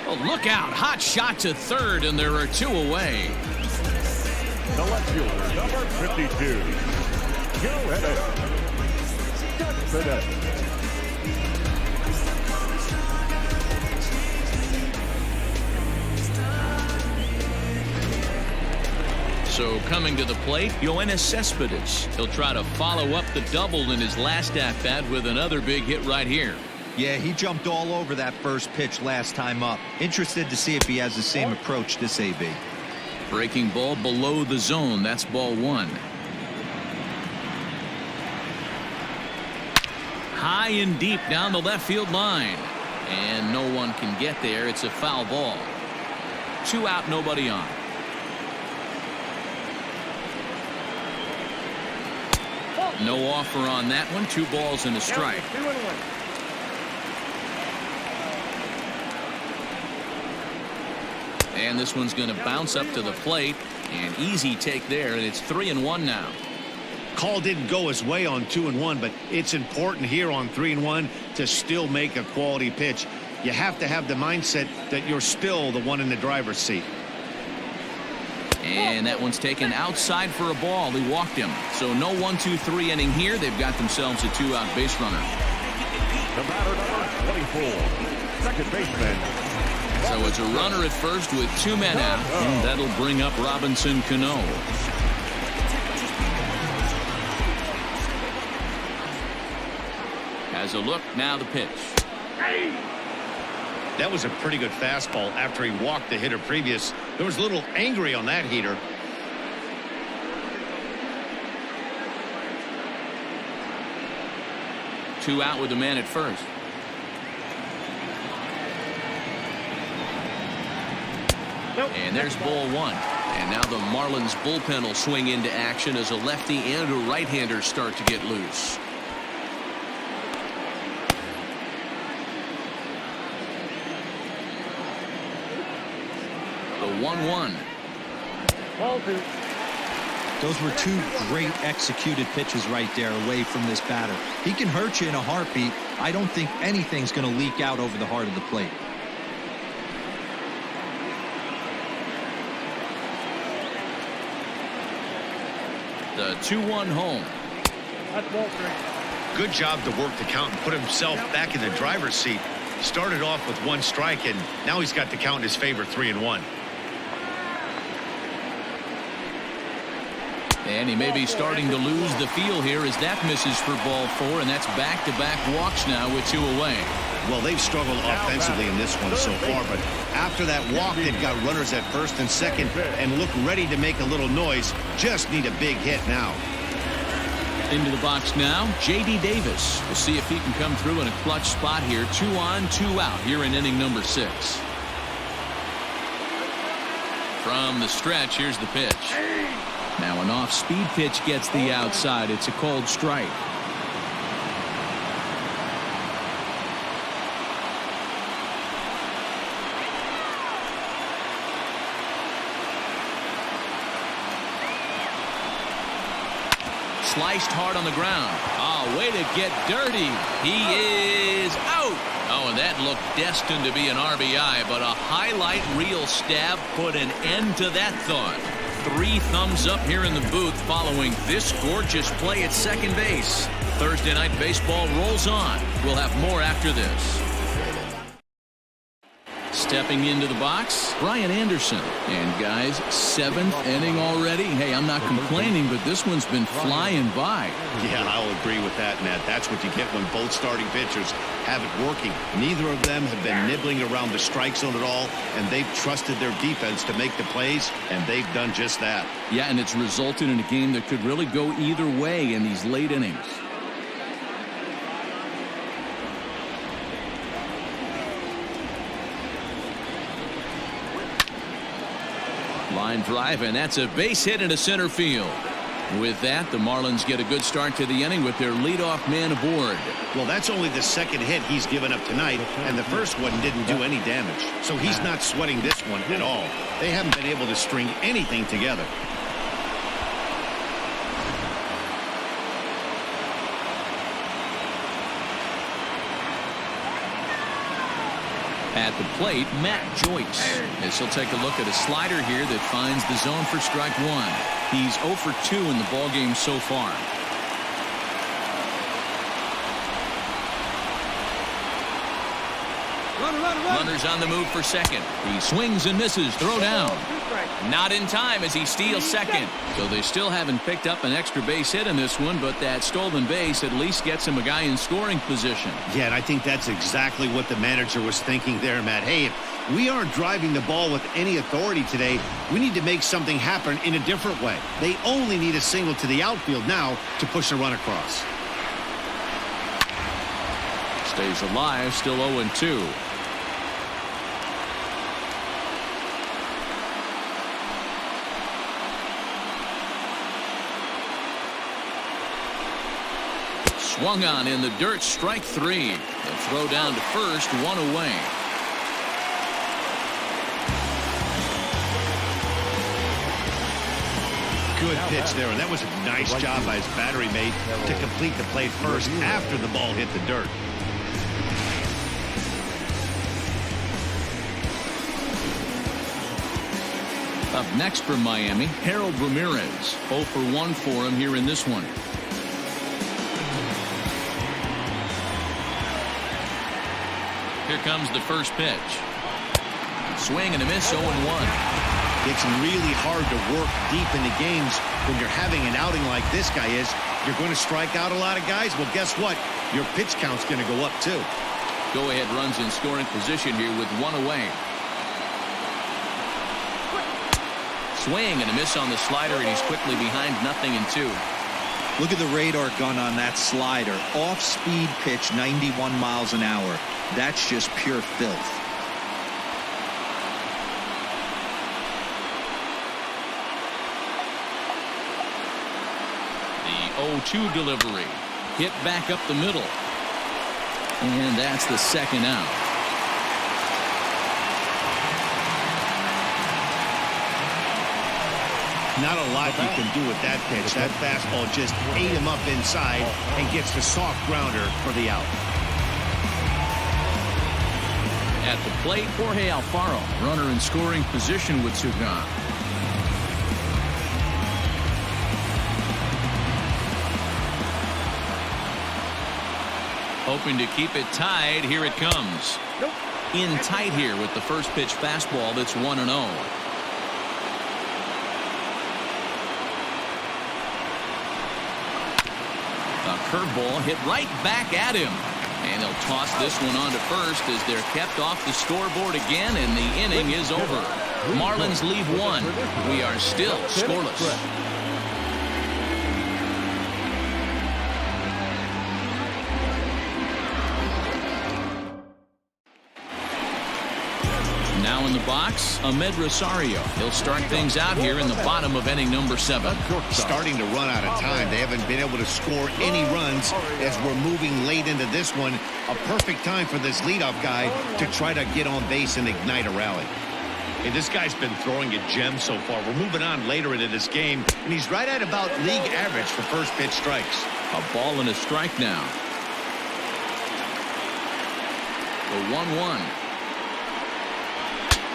Oh, look out! Hot shot to third, and there are 2 away. The left fielder, number 52. Go ahead. Touch the net. So coming to the plate, Yoenis Cespedes. He'll try to follow up the double in his last at-bat with another big hit right here. Yeah, he jumped all over that first pitch last time up. Interested to see if he has the same approach this AB. Breaking ball below the zone. That's ball 1. High and deep down the left field line. And no one can get there. It's a foul ball. 2 out, nobody on. No offer on that one. 2 balls and a strike. 2-1. And this one's going to bounce up to the plate. An easy take there, and it's 3-1 now. Call didn't go his way on 2-1, but it's important here on 3-1 to still make a quality pitch. You have to have the mindset that you're still the one in the driver's seat. And that one's taken outside for a ball. He walked him. So no 1-2-3 inning here. They've got themselves a 2-out base runner. The batter, number 24, second baseman. So it's a runner at first with 2 men out. And that'll bring up Robinson Cano. Has a look, now the pitch. That was a pretty good fastball after he walked the hitter previous. There was a little angry on that heater. Two out with the man at first. And there's ball 1. And now the Marlins bullpen will swing into action as a lefty and a right-hander start to get loose. The 1-1. Ball 2. Those were 2 great executed pitches right there away from this batter. He can hurt you in a heartbeat. I don't think anything's going to leak out over the heart of the plate. The 2-1 home. That's ball 3. Good job to work the count and put himself back in the driver's seat. Started off with 1 strike, and now he's got the count in his favor, 3-1. And he may be starting to lose the feel here as that misses for ball 4, and that's back-to-back walks now with 2 away. Well, they've struggled offensively in this one so far, but after that walk, they've got runners at first and second and look ready to make a little noise. Just need a big hit now. Into the box now, J.D. Davis. We'll see if he can come through in a clutch spot here. 2 on, 2 out here in inning number 6. From the stretch, here's the pitch. Now an off-speed pitch gets the outside. It's a cold strike. Sliced hard on the ground. Oh, way to get dirty. He is out. Oh, and that looked destined to be an RBI, but a highlight reel stab put an end to that thought. 3 thumbs up here in the booth following this gorgeous play at second base. Thursday Night Baseball rolls on. We'll have more after this. Stepping into the box, Brian Anderson. And guys, 7th inning already. Hey, I'm not complaining, but this one's been flying by. Yeah, I'll agree with that, Matt. That's what you get when both starting pitchers have it working. Neither of them have been nibbling around the strike zone at all, and they've trusted their defense to make the plays, and they've done just that. Yeah, and it's resulted in a game that could really go either way in these late innings. Line drive, and that's a base hit into center field. With that, the Marlins get a good start to the inning with their leadoff man aboard. Well, that's only the second hit he's given up tonight, and the first one didn't do any damage. So he's not sweating this one at all. They haven't been able to string anything together. At the plate, Matt Joyce. As he'll take a look at a slider here that finds the zone for strike 1. He's 0 for 2 in the ballgame so far. Runners on the move for second. He swings and misses. Throw down. Not in time as he steals second. So they still haven't picked up an extra base hit in this one, but that stolen base at least gets him a guy in scoring position. Yeah, and I think that's exactly what the manager was thinking there, Matt. Hey, if we aren't driving the ball with any authority today, we need to make something happen in a different way. They only need a single to the outfield now to push a run across. Stays alive, still 0-2. Swung on in the dirt, strike 3. The throw down to first, 1 away. Good pitch there, and that was a nice job by his battery mate to complete the play first after the ball hit the dirt. Up next for Miami, Harold Ramirez. 0 for 1 for him here in this one. Here comes the first pitch. Swing and a miss, 0-1. It's really hard to work deep into games when you're having an outing like this guy is. You're going to strike out a lot of guys. Well, guess what? Your pitch count's going to go up, too. Go-ahead runs in scoring position here with 1 away. Swing and a miss on the slider, and he's quickly behind 0-2. Look at the radar gun on that slider. Off-speed pitch, 91 miles an hour. That's just pure filth. The 0-2 delivery. Hit back up the middle. And that's the second out. Not a lot you can do with that pitch. That fastball just ate him up inside and gets the soft grounder for the out. At the plate, Jorge Alfaro, runner in scoring position with UConn. Hoping to keep it tied. Here it comes. In tight here with the first pitch fastball that's 1-0. A curveball hit right back at him. And he'll toss this one on to first as they're kept off the scoreboard again, and the inning is over. Marlins leave 1. We are still scoreless. Now in the box, Ahmed Rosario. He'll start things out here in the bottom of inning number 7. Starting to run out of time. They haven't been able to score any runs as we're moving late into this one. A perfect time for this leadoff guy to try to get on base and ignite a rally. Hey, this guy's been throwing a gem so far. We're moving on later into this game, and he's right at about league average for first pitch strikes. A ball and a strike now. The 1-1.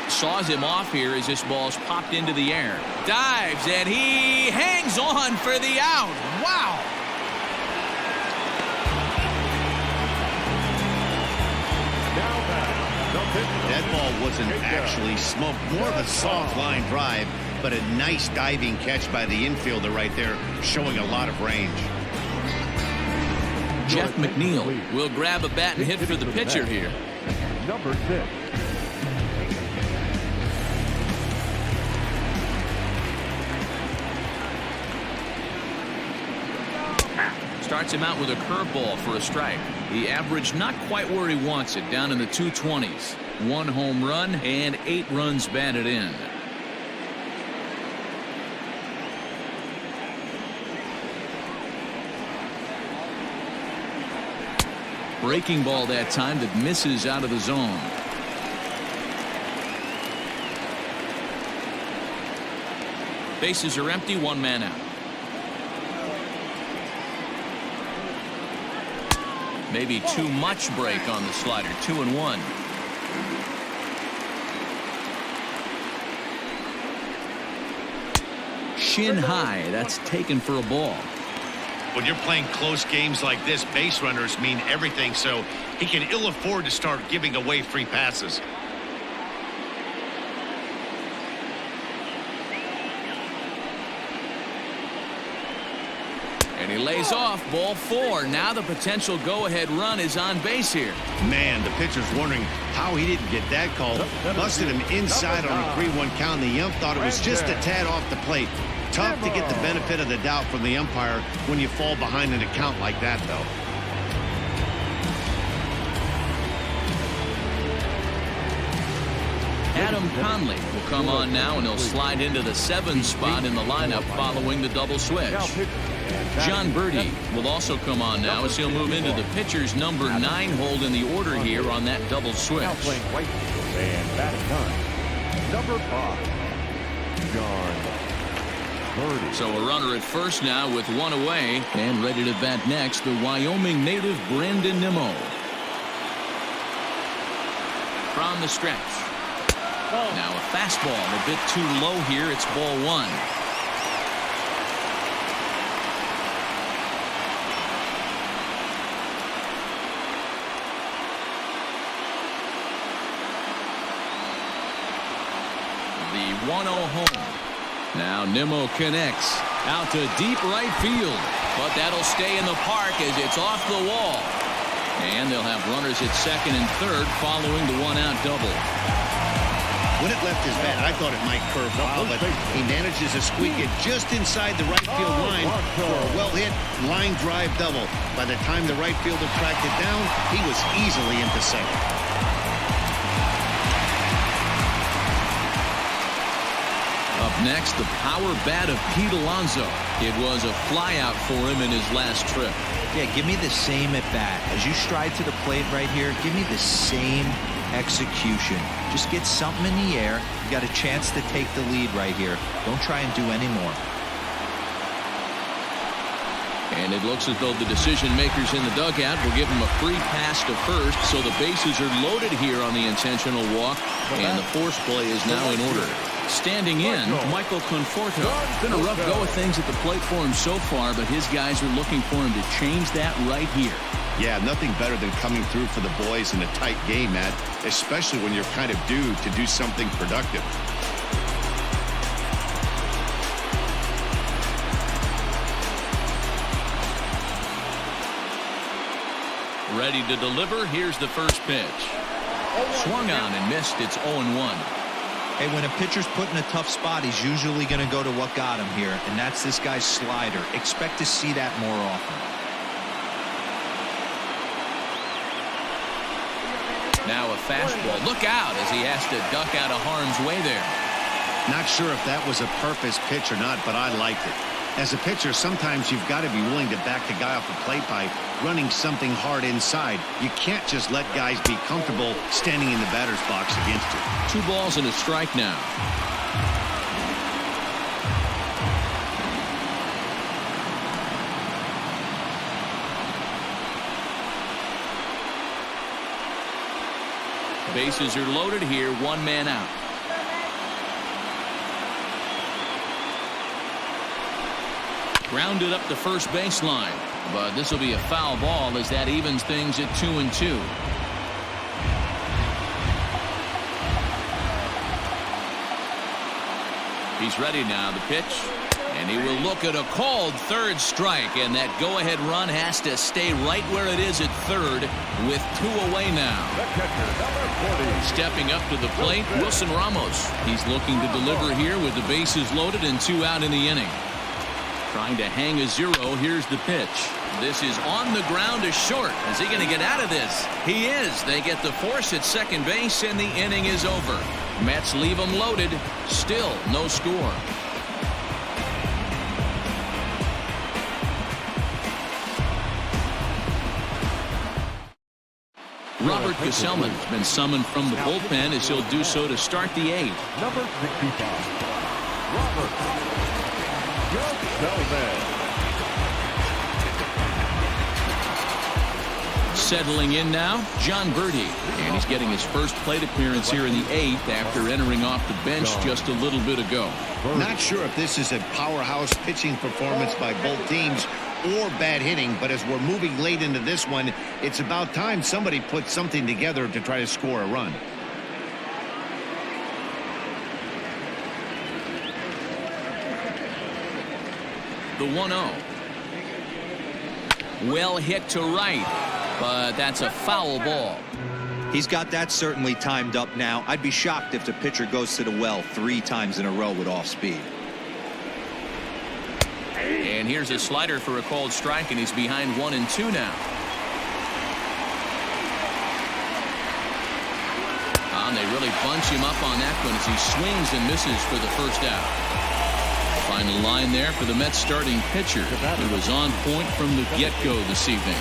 Saws him off here as this ball's popped into the air. Dives, and he hangs on for the out. Wow. That ball wasn't actually smoked, more of a soft line drive, but a nice diving catch by the infielder right there, showing a lot of range. Jeff McNeil will grab a bat and hit for the pitcher here. Number 6. Starts him out with a curveball for a strike. The average not quite where he wants it, down in the 220s. 1 home run and 8 runs batted in. Breaking ball that time that misses out of the zone. Bases are empty, 1 man out. Maybe too much break on the slider. 2-1. Shin high. That's taken for a ball. When you're playing close games like this, base runners mean everything, so he can ill afford to start giving away free passes. And he lays off. Ball 4. Now the potential go-ahead run is on base here. Man, the pitcher's wondering how he didn't get that call. Busted him inside on a 3-1 count. The ump thought it was just a tad off the plate. Tough to get the benefit of the doubt from the umpire when you fall behind an account like that, though. Adam Conley will come on now, and he'll slide into the 7 spot in the lineup following the double switch. John Birdie will also come on now as he'll move into the pitcher's number 9 hold in the order here on that double switch. Now playing right field and batting 9. Number 5, John Birdie. So a runner at first now with 1 away, and ready to bat next, the Wyoming native Brandon Nimmo. From the stretch. Now a fastball a bit too low here. It's ball 1. The 1-0 home. Now Nimmo connects out to deep right field, but that'll stay in the park as it's off the wall. And they'll have runners at second and third following the 1-out double. When it left his bat, I thought it might curve foul, but he manages to squeak it just inside the right field line for a well-hit line drive double. By the time the right fielder tracked it down, he was easily into second. Up next, the power bat of Pete Alonso. It was a flyout for him in his last trip. Yeah, give me the same at bat. As you stride to the plate right here, give me the same execution. Just get something in the air. You got a chance to take the lead right here. Don't try and do any more. And it looks as though the decision makers in the dugout will give him a free pass to first, so the bases are loaded here on the intentional walk, and the force play is now in order. Standing in, Michael Conforto. Been a rough go of things at the plate for him so far, but his guys are looking for him to change that right here. Yeah, nothing better than coming through for the boys in a tight game, Matt, especially when you're kind of due to do something productive. Ready to deliver. Here's the first pitch. Swung on and missed. It's 0-1. Hey, when a pitcher's put in a tough spot, he's usually going to go to what got him here, and that's this guy's slider. Expect to see that more often. Now a fastball. Look out as he has to duck out of harm's way there. Not sure if that was a purpose pitch or not, but I liked it. As a pitcher, sometimes you've got to be willing to back the guy off the plate by running something hard inside. You can't just let guys be comfortable standing in the batter's box against you. 2 balls and a strike now. Bases are loaded here, 1 man out. Grounded up the first baseline, but this will be a foul ball as that evens things at 2-2. He's ready now. The pitch, and he will look at a called third strike, and that go-ahead run has to stay right where it is at third with 2 away now. The catcher, number 40. Stepping up to the plate, Wilson Ramos. He's looking to deliver here with the bases loaded and 2 out in the inning. Trying to hang a 0. Here's the pitch. This is on the ground to short. Is he going to get out of this? He is. They get the force at second base, and the inning is over. Mets leave them loaded. Still no score. Robert Gesellman's been summoned from the bullpen as he'll do so to start the 8th. Number 65. Robert Gesellman. Settling in now, John Birdie, and he's getting his first plate appearance here in the 8th after entering off the bench just a little bit ago. Not sure if this is a powerhouse pitching performance by both teams or bad hitting, but as we're moving late into this one, it's about time somebody put something together to try to score a run. The 1-0. Well hit to right, but that's a foul ball. He's got that certainly timed up now. I'd be shocked if the pitcher goes to the well 3 times in a row with off speed. And here's a slider for a called strike, and he's behind 1-2 now. And they really bunch him up on that one as he swings and misses for the first out. Final line there for the Mets starting pitcher. He was on point from the get-go this evening.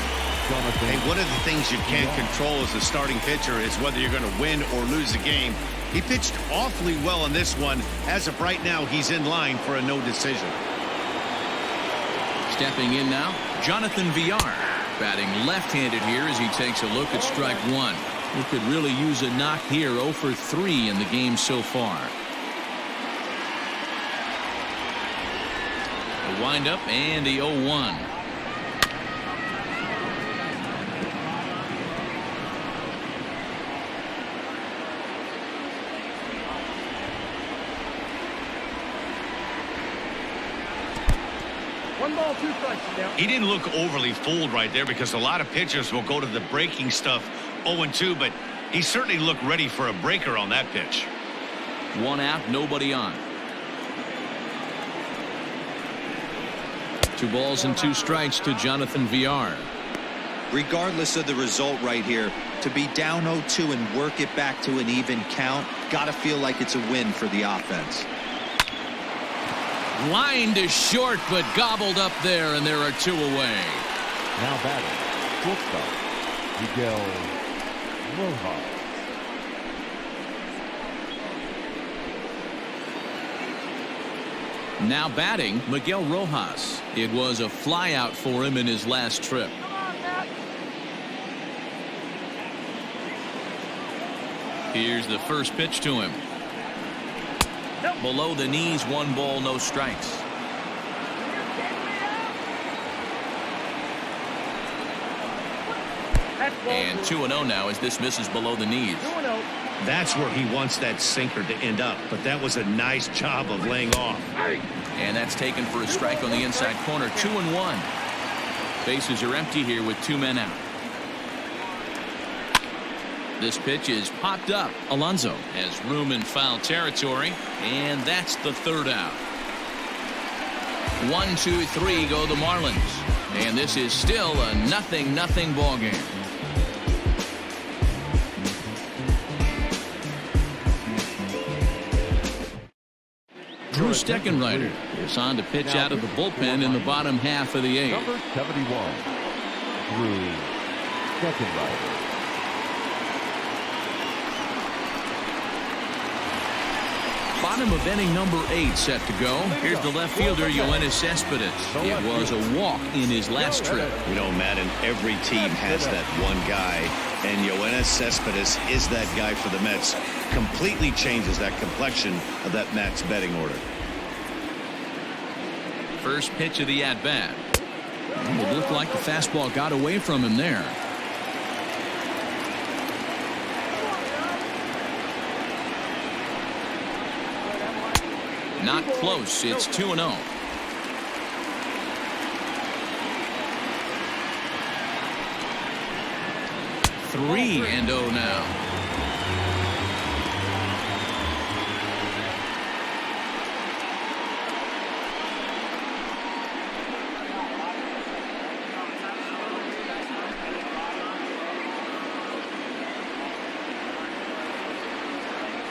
Hey, one of the things you can't control as a starting pitcher is whether you're going to win or lose the game. He pitched awfully well in this one. As of right now, he's in line for a no decision. Stepping in now, Jonathan Villar, batting left-handed here as he takes a look at strike 1. He could really use a knock here. 0 for 3 in the game so far. A windup and the 0-1. He didn't look overly fooled right there because a lot of pitchers will go to the breaking stuff 0-2, but he certainly looked ready for a breaker on that pitch. 1 out, nobody on. 2 balls and 2 strikes to Jonathan Villar. Regardless of the result right here, to be down 0-2 and work it back to an even count, gotta feel like it's a win for the offense. Line to short, but gobbled up there, and there are 2 away. Now batting, shortstop, Miguel Rojas. Now batting, Miguel Rojas. It was a flyout for him in his last trip. Here's the first pitch to him. Below the knees, 1 ball, no strikes. And 2-0 now as this misses below the knees. That's where he wants that sinker to end up, but that was a nice job of laying off. And that's taken for a strike on the inside corner. 2-1. Bases are empty here with 2 men out. This pitch is popped up. Alonso has room in foul territory, and that's the 3rd out. 1, 2, 3 go the Marlins, and this is still a 0-0 ball game. Drew Steckenrider is on to pitch out of the bullpen in the bottom half of the 8th. Number 71, Drew Steckenrider. Bottom of inning number 8 set to go. Here's the left fielder, Yoenis Cespedes. It was a walk in his last trip. You know, Madden, every team has that one guy, and Yoenis Cespedes is that guy for the Mets. Completely changes that complexion of that Mets betting order. First pitch of the at-bat. It looked like the fastball got away from him there. Not close. It's 2-0. Three and 0 now.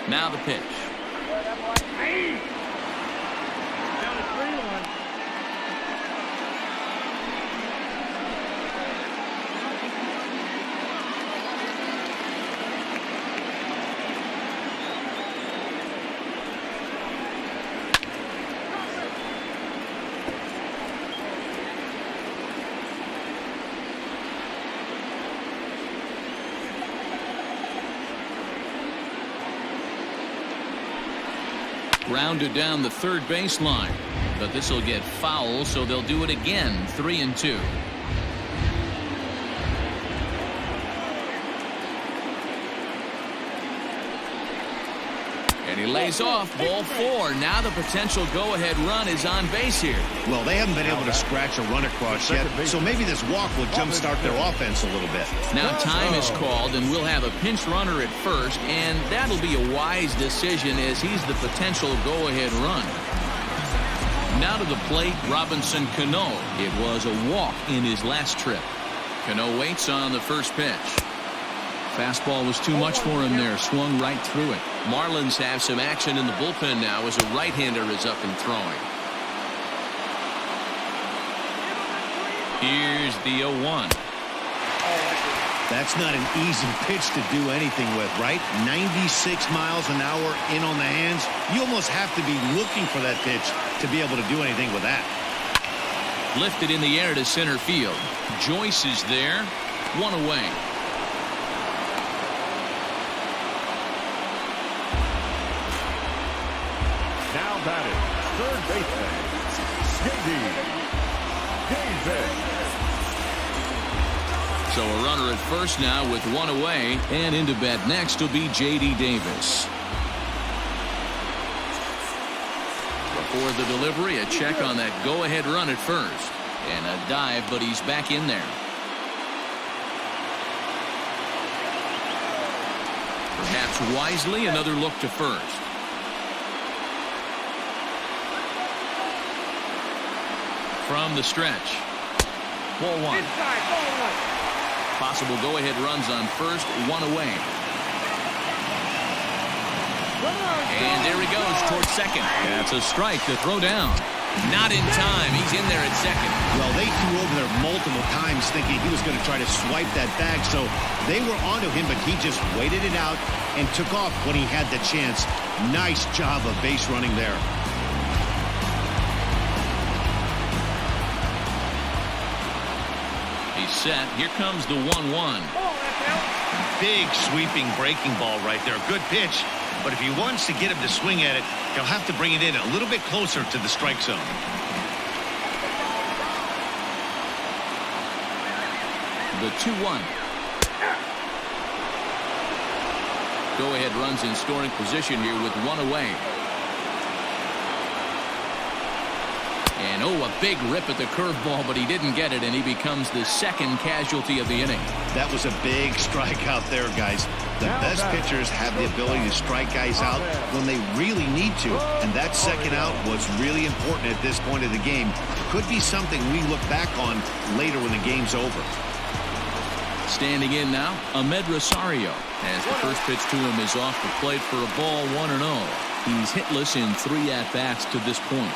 Now the pitch. Rounded down the third baseline, but this will get foul, so they'll do it again. 3-2. And he lays off. Ball 4. Now the potential go-ahead run is on base here. Well, they haven't been able to scratch a run across yet, so maybe this walk will jumpstart their offense a little bit. Now time is called, and we'll have a pinch runner at first, and that'll be a wise decision as he's the potential go-ahead run. Now to the plate, Robinson Cano. It was a walk in his last trip. Cano waits on the first pitch. Fastball was too much for him there. Swung right through it. Marlins have some action in the bullpen now as a right-hander is up and throwing. Here's the 0-1. That's not an easy pitch to do anything with, right? 96 miles an hour in on the hands. You almost have to be looking for that pitch to be able to do anything with that. Lifted in the air to center field. Joyce is there. 1 away. Now batting, third baseman, Davis. So a runner at first now with 1 away, and into bat next will be J.D. Davis. Before the delivery, a check on that go-ahead run at first, and a dive, but he's back in there. Perhaps wisely, another look to first. From the stretch. Ball 1. Possible go-ahead runs on first, 1 away. And there he goes towards second. That's a strike to throw down. Not in time. He's in there at second. Well, they threw over there multiple times thinking he was going to try to swipe that bag, so they were onto him, but he just waited it out and took off when he had the chance. Nice job of base running there. Set. Here comes the 1-1. Big sweeping breaking ball right there. Good pitch, but if he wants to get him to swing at it, he'll have to bring it in a little bit closer to the strike zone. The 2-1. Go ahead runs in scoring position here with 1 away. And a big rip at the curveball, but he didn't get it, and he becomes the second casualty of the inning. That was a big strikeout there, guys. The best pitchers have the ability to strike guys out when they really need to, and that second out was really important at this point of the game. Could be something we look back on later when the game's over. Standing in now, Ahmed Rosario, as the first pitch to him is off the plate for a ball, 1-0. He's hitless in 3 at-bats to this point.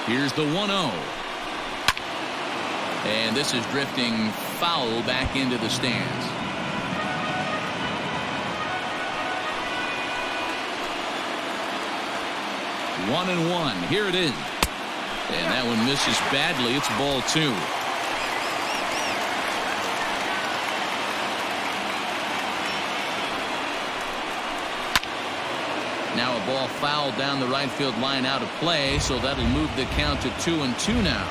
Here's the 1-0. And this is drifting foul back into the stands. One and one. Here it is. And that one misses badly. It's ball 2. Now a ball fouled down the right field line out of play, so that'll move the count to 2-2 now.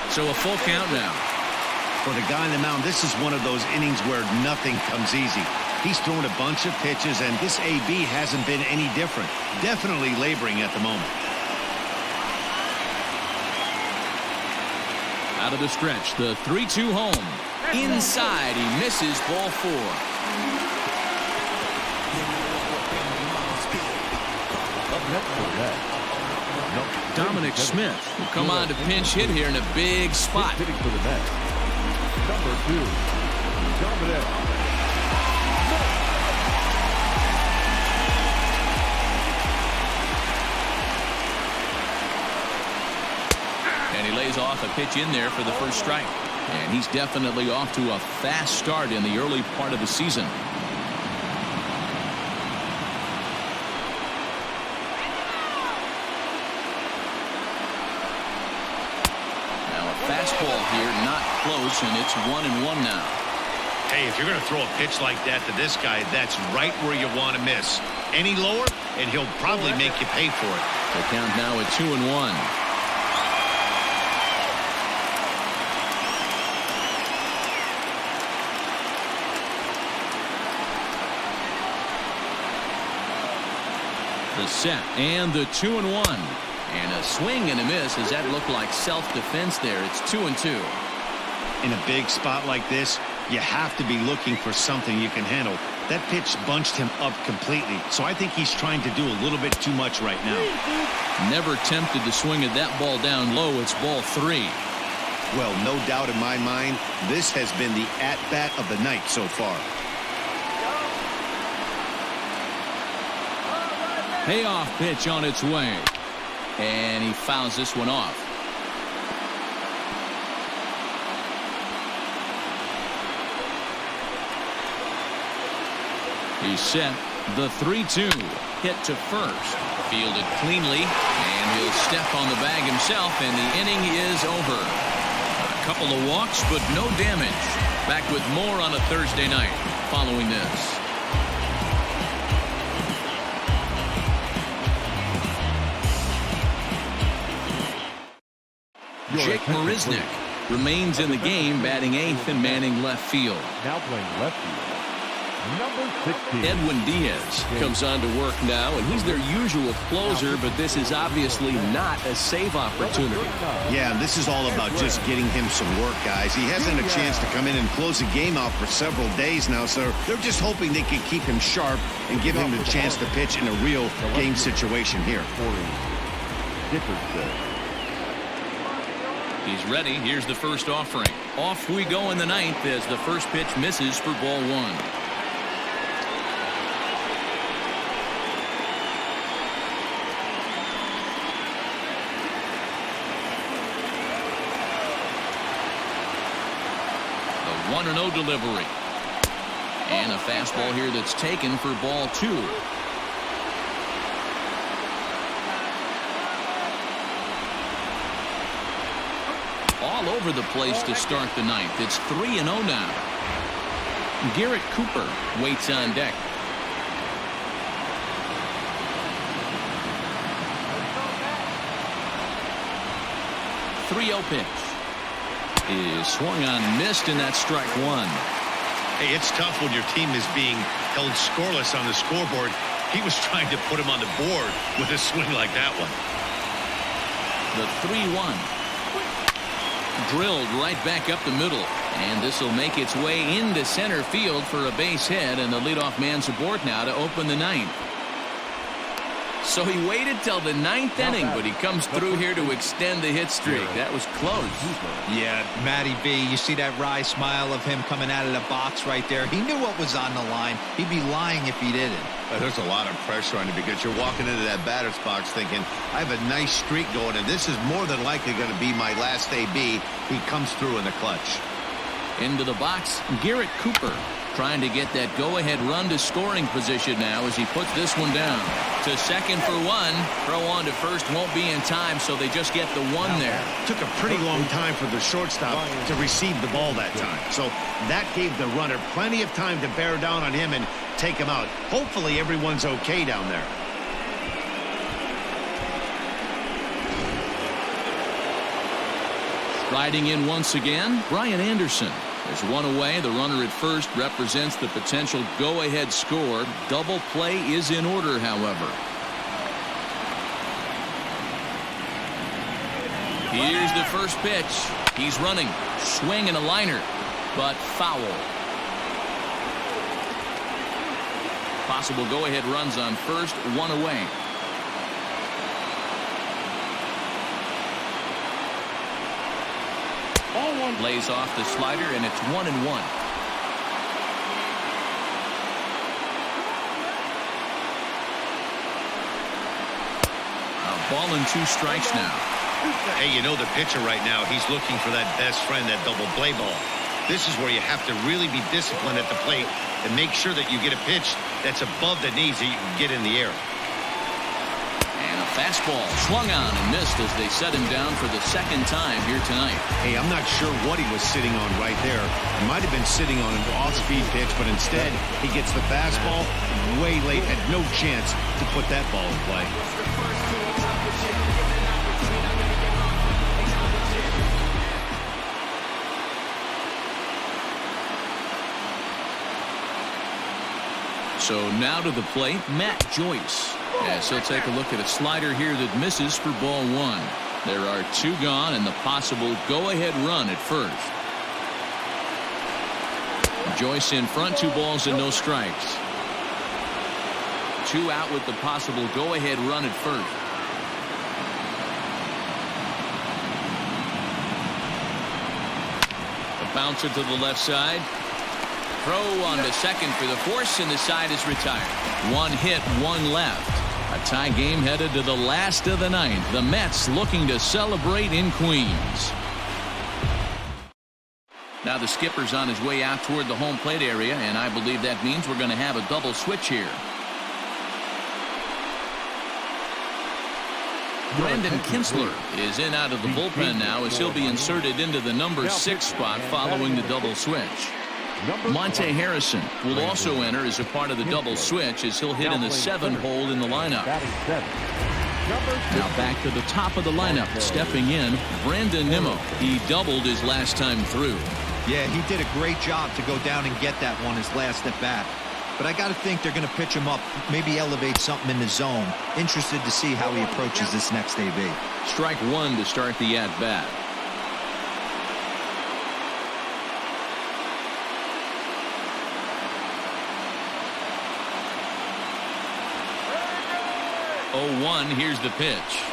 So a full count now. For the guy on the mound, this is one of those innings where nothing comes easy. He's thrown a bunch of pitches, and this AB hasn't been any different. Definitely laboring at the moment. Out of the stretch, the 3-2 home. Inside, he misses, ball 4. Up next for the Mets, Dominic Smith will come on to pinch hit here in a big spot. hitting for the Mets. Number 2, Dominic. And he lays off a pitch in there for the first strike. And he's definitely off to a fast start in the early part of the season. Now a fastball here, not close, and it's 1-1 now. Hey, if you're going to throw a pitch like that to this guy, that's right where you want to miss. Any lower, and he'll probably make you pay for it. The count now at 2-1. The set and the 2-1, and a swing and a miss. Does that look like self-defense there? It's 2-2. In a big spot like this, you have to be looking for something you can handle. That pitch bunched him up completely, so I think he's trying to do a little bit too much right now. Never tempted to swing at that ball down low. It's ball 3. Well, no doubt in my mind, this has been the at-bat of the night so far. Payoff pitch on its way, and he fouls this one off. He's set. The 3-2 hit to first, fielded cleanly, and he'll step on the bag himself, and the inning is over. A couple of walks, but no damage. Back with more on a Thursday night following this. Jake Marisnick remains in the game, batting 8th and manning left field. Now playing left field, number 16. Edwin Diaz comes on to work now, and he's their usual closer, but this is obviously not a save opportunity. Yeah, this is all about just getting him some work, guys. He hasn't a chance to come in and close the game out for several days now, so they're just hoping they can keep him sharp and give him the chance to pitch in a real game situation here. He's ready. Here's the first offering. Off we go in the 9th as the first pitch misses for ball 1. The 1-0 delivery. And a fastball here that's taken for ball 2. All over the place to start the 9th. It's 3-0 now. Garrett Cooper waits on deck. .3-0 pitch is swung on and missed, and that's strike 1. Hey, it's tough when your team is being held scoreless on the scoreboard. He was trying to put him on the board with a swing like that one. The 3-1. drilled right back up the middle. And this will make its way into center field for a base hit, and the leadoff man's aboard now to open the ninth. So he waited till the ninth inning, but he comes through here to extend the hit streak. That was close. Yeah, Matty B, you see that wry smile of him coming out of the box right there. He knew what was on the line. He'd be lying if he didn't. There's a lot of pressure on you because you're walking into that batter's box thinking, I have a nice streak going, and this is more than likely going to be my last AB. He comes through in the clutch. Into the box, Garrett Cooper trying to get that go-ahead run to scoring position now as he puts this one down. To second for one. Throw on to first won't be in time, so they just get the one there. Took a pretty long time for the shortstop to receive the ball that time. So that gave the runner plenty of time to bear down on him and take him out. Hopefully everyone's okay down there. Riding in once again, Brian Anderson. There's one away. The runner at first represents the potential go-ahead score. Double play is in order, however. Here's the first pitch. He's running. Swing and a liner, but foul. Possible go-ahead runs on first, one away. Lays off the slider, and it's 1-1. A ball and 2 strikes now. Hey, you know the pitcher right now, he's looking for that best friend, that double play ball. This is where you have to really be disciplined at the plate and make sure that you get a pitch that's above the knees that you can get in the air. Fastball swung on and missed as they set him down for the second time here tonight. Hey, I'm not sure what he was sitting on right there. He might have been sitting on an off-speed pitch, but instead he gets the fastball way late, had no chance to put that ball in play. So now to the plate, Matt Joyce. As he'll take a look at a slider here that misses for ball 1. There are 2 gone and the possible go-ahead run at first. Joyce in front, 2 balls and no strikes. 2 out with the possible go-ahead run at first. A bouncer to the left side. Throw on to second for the force, and the side is retired. 1 hit, 1 left. A tie game headed to the last of the ninth. The Mets looking to celebrate in Queens. Now the skipper's on his way out toward the home plate area, and I believe that means we're going to have a double switch here. Brandon Kinsler is in out of the bullpen now as he'll be inserted into the number 6 spot following the double switch. Monte Harrison will also enter as a part of the double switch as he'll hit in the 7 hole in the lineup. Now back to the top of the lineup, stepping in, Brandon Nimmo. He doubled his last time through. Yeah, he did a great job to go down and get that one his last at bat. But I got to think they're going to pitch him up, maybe elevate something in the zone. Interested to see how he approaches this next AB. Strike 1 to start the at-bat. Oh, 1, here's the pitch.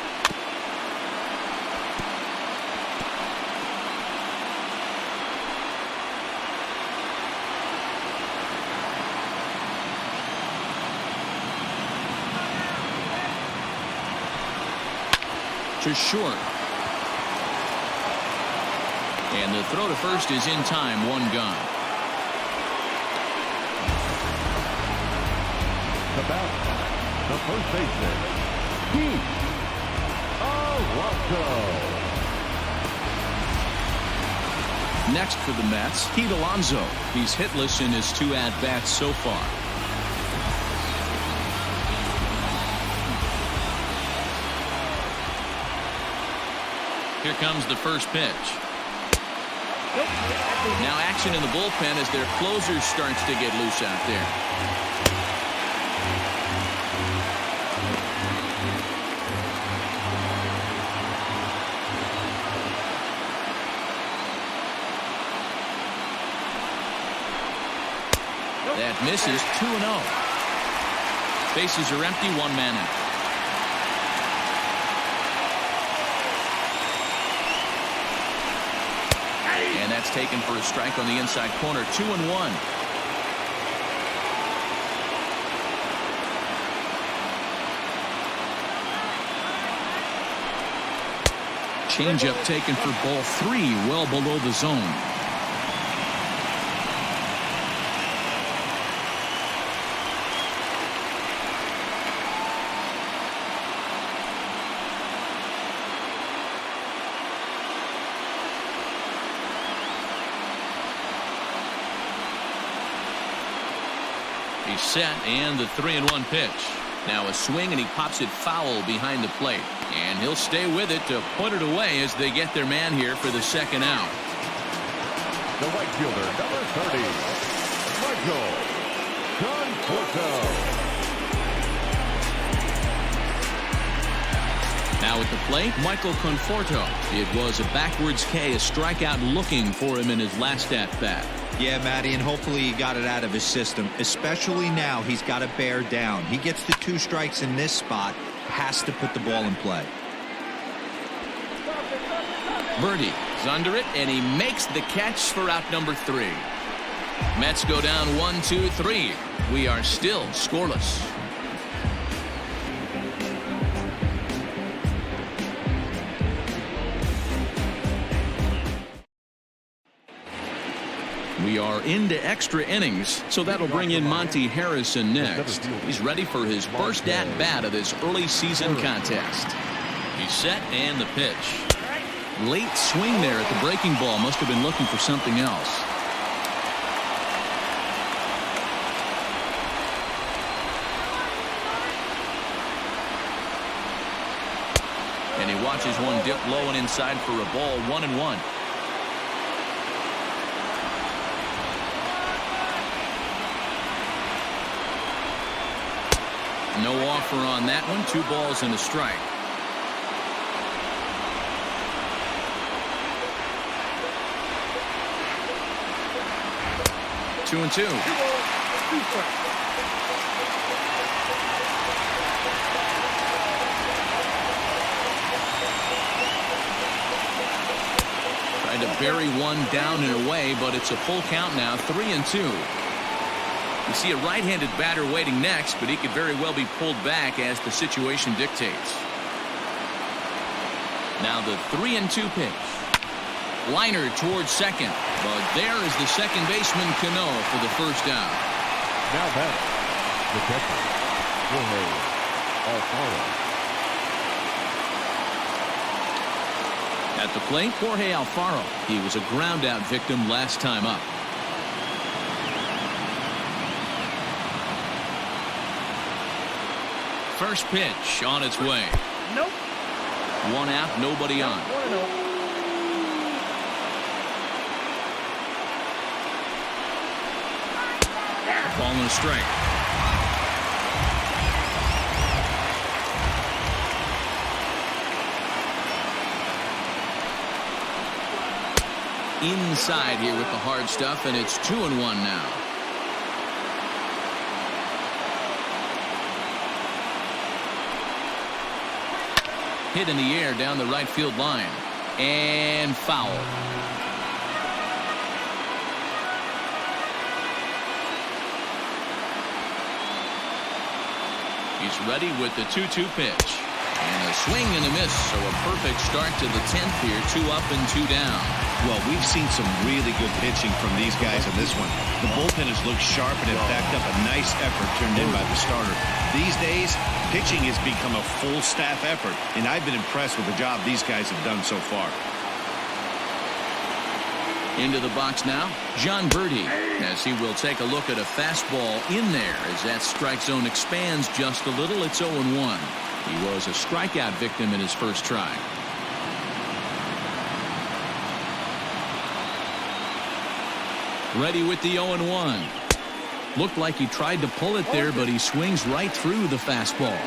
To short. And the throw to first is in time, 1 gone. The first baseman, Pete Alonso. Next for the Mets, Pete Alonso. He's hitless in his 2 at-bats so far. Here comes the first pitch. Now action in the bullpen as their closer starts to get loose out there. That misses. 2-0. Bases are empty. One man out. And that's taken for a strike on the inside corner. 2-1. Changeup taken for ball 3, well below the zone. He's set, and the 3-1 pitch. Now a swing, and he pops it foul behind the plate. And he'll stay with it to put it away as they get their man here for the second out. The right fielder, number 30, Michael Conforto. Now at the plate, Michael Conforto. It was a backwards K, a strikeout looking for him in his last at-bat. Yeah, Matty, and hopefully he got it out of his system, especially now he's got to bear down. He gets the 2 strikes in this spot, has to put the ball in play. Birdie is under it, and he makes the catch for out number 3. Mets go down 1-2-3. We are still scoreless. We are into extra innings, so that'll bring in Monty Harrison next. He's ready for his first at-bat of this early season contest. He's set, and the pitch. Late swing there at the breaking ball. Must have been looking for something else. And he watches one dip low and inside for a ball. 1-1. No offer on that one. 2 balls and a strike. Two and 2. Tried to bury one down and away, but it's a full count now. 3-2. You see a right-handed batter waiting next, but he could very well be pulled back as the situation dictates. Now the 3-2 pitch. Liner towards second, but there is the second baseman Cano for the first out. Now back, the catcher, Jorge Alfaro. At the plate, Jorge Alfaro. He was a ground-out victim last time up. First pitch on its way. Nope. 1 out, nobody on. 1-0. Ball and a strike. Inside here with the hard stuff, and it's 2-1 now. Hit in the air down the right field line, and foul. He's ready with the 2-2 pitch. And a swing and a miss, so a perfect start to the 10th here. 2 up and 2 down. Well, we've seen some really good pitching from these guys in this one. The bullpen has looked sharp and have backed up a nice effort turned in by the starter. These days, pitching has become a full staff effort, and I've been impressed with the job these guys have done so far. Into the box now, John Birdie, as he will take a look at a fastball in there as that strike zone expands just a little. It's 0-1. He was a strikeout victim in his first try. Ready with the 0-1. Looked like he tried to pull it there, but he swings right through the fastball.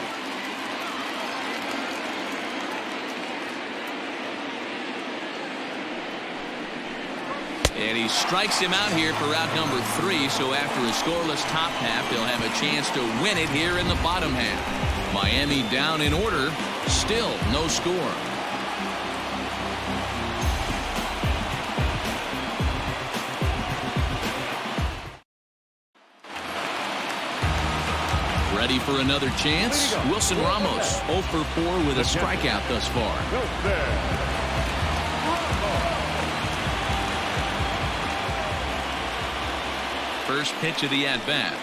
And he strikes him out here for out number 3. So after a scoreless top half, they'll have a chance to win it here in the bottom half. Miami down in order. Still no score. Ready for another chance? Wilson Ramos 0 for 4 with a strikeout thus far. First pitch of the at-bat.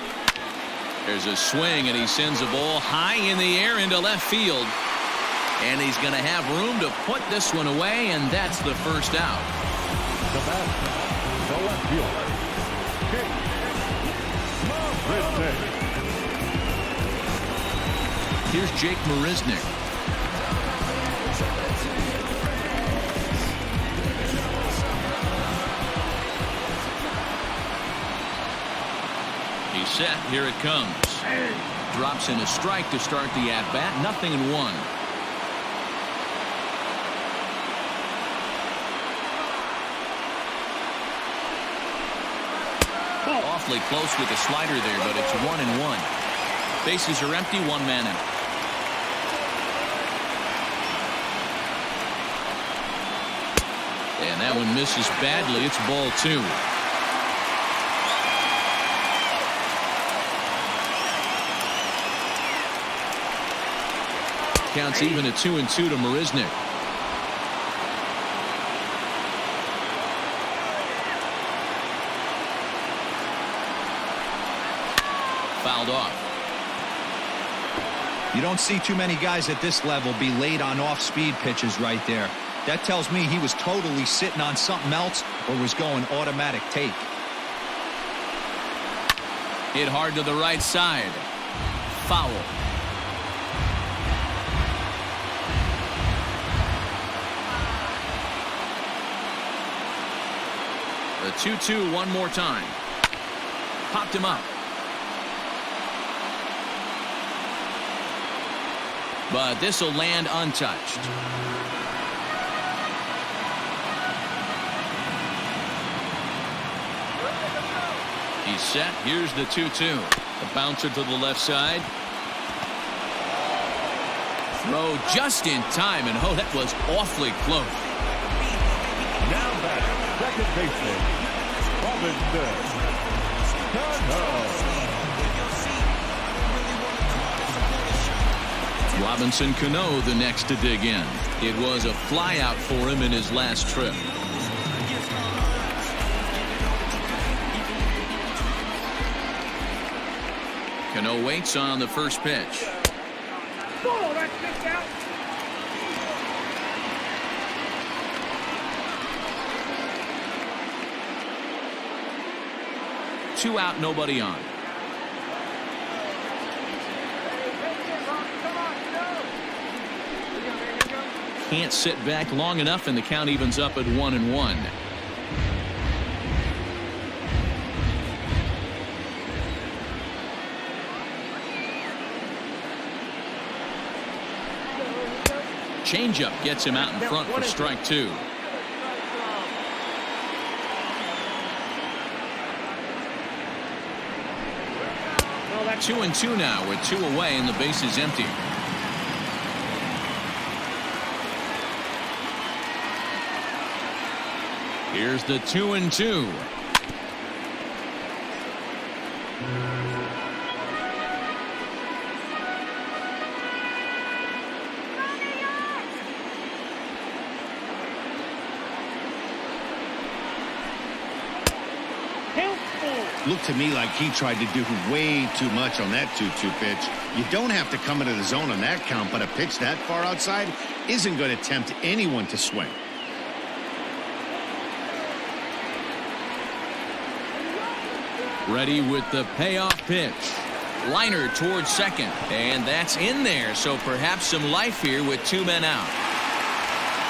There's a swing, and he sends a ball high in the air into left field. And he's going to have room to put this one away, and that's the first out. The batter, the left fielder, Here's Jake Marisnick. He's set. Here it comes. Drops in a strike to start the at-bat. 0-1. Awfully close with the slider there, but it's 1-1. Bases are empty. 1 man out. And that one misses badly. It's ball 2. Counts even at 2-2 to Marisnick. Fouled off. You don't see too many guys at this level be late on off-speed pitches right there. That tells me he was totally sitting on something else or was going automatic take. Hit hard to the right side. Foul. The 2-2 one more time. Popped him up. But this will land untouched. He's set. Here's the 2-2. The bouncer to the left side. Throw just in time, and oh, that was awfully close. now batting, second baseman, Robinson Cano the next to dig in. It was a flyout for him in his last trip. Cano waits on the first pitch. Oh, that's kicked out. Two out, nobody on. Can't sit back long enough, and the count evens up at 1-1. Changeup gets him out in front for strike 2. Well, 2-2 now with 2 away and the base is empty. Here's the 2-2. Looked to me like he tried to do way too much on that 2-2 pitch. You don't have to come into the zone on that count, but a pitch that far outside isn't going to tempt anyone to swing. Ready with the payoff pitch. Liner towards second, and that's in there, so perhaps some life here with 2 men out.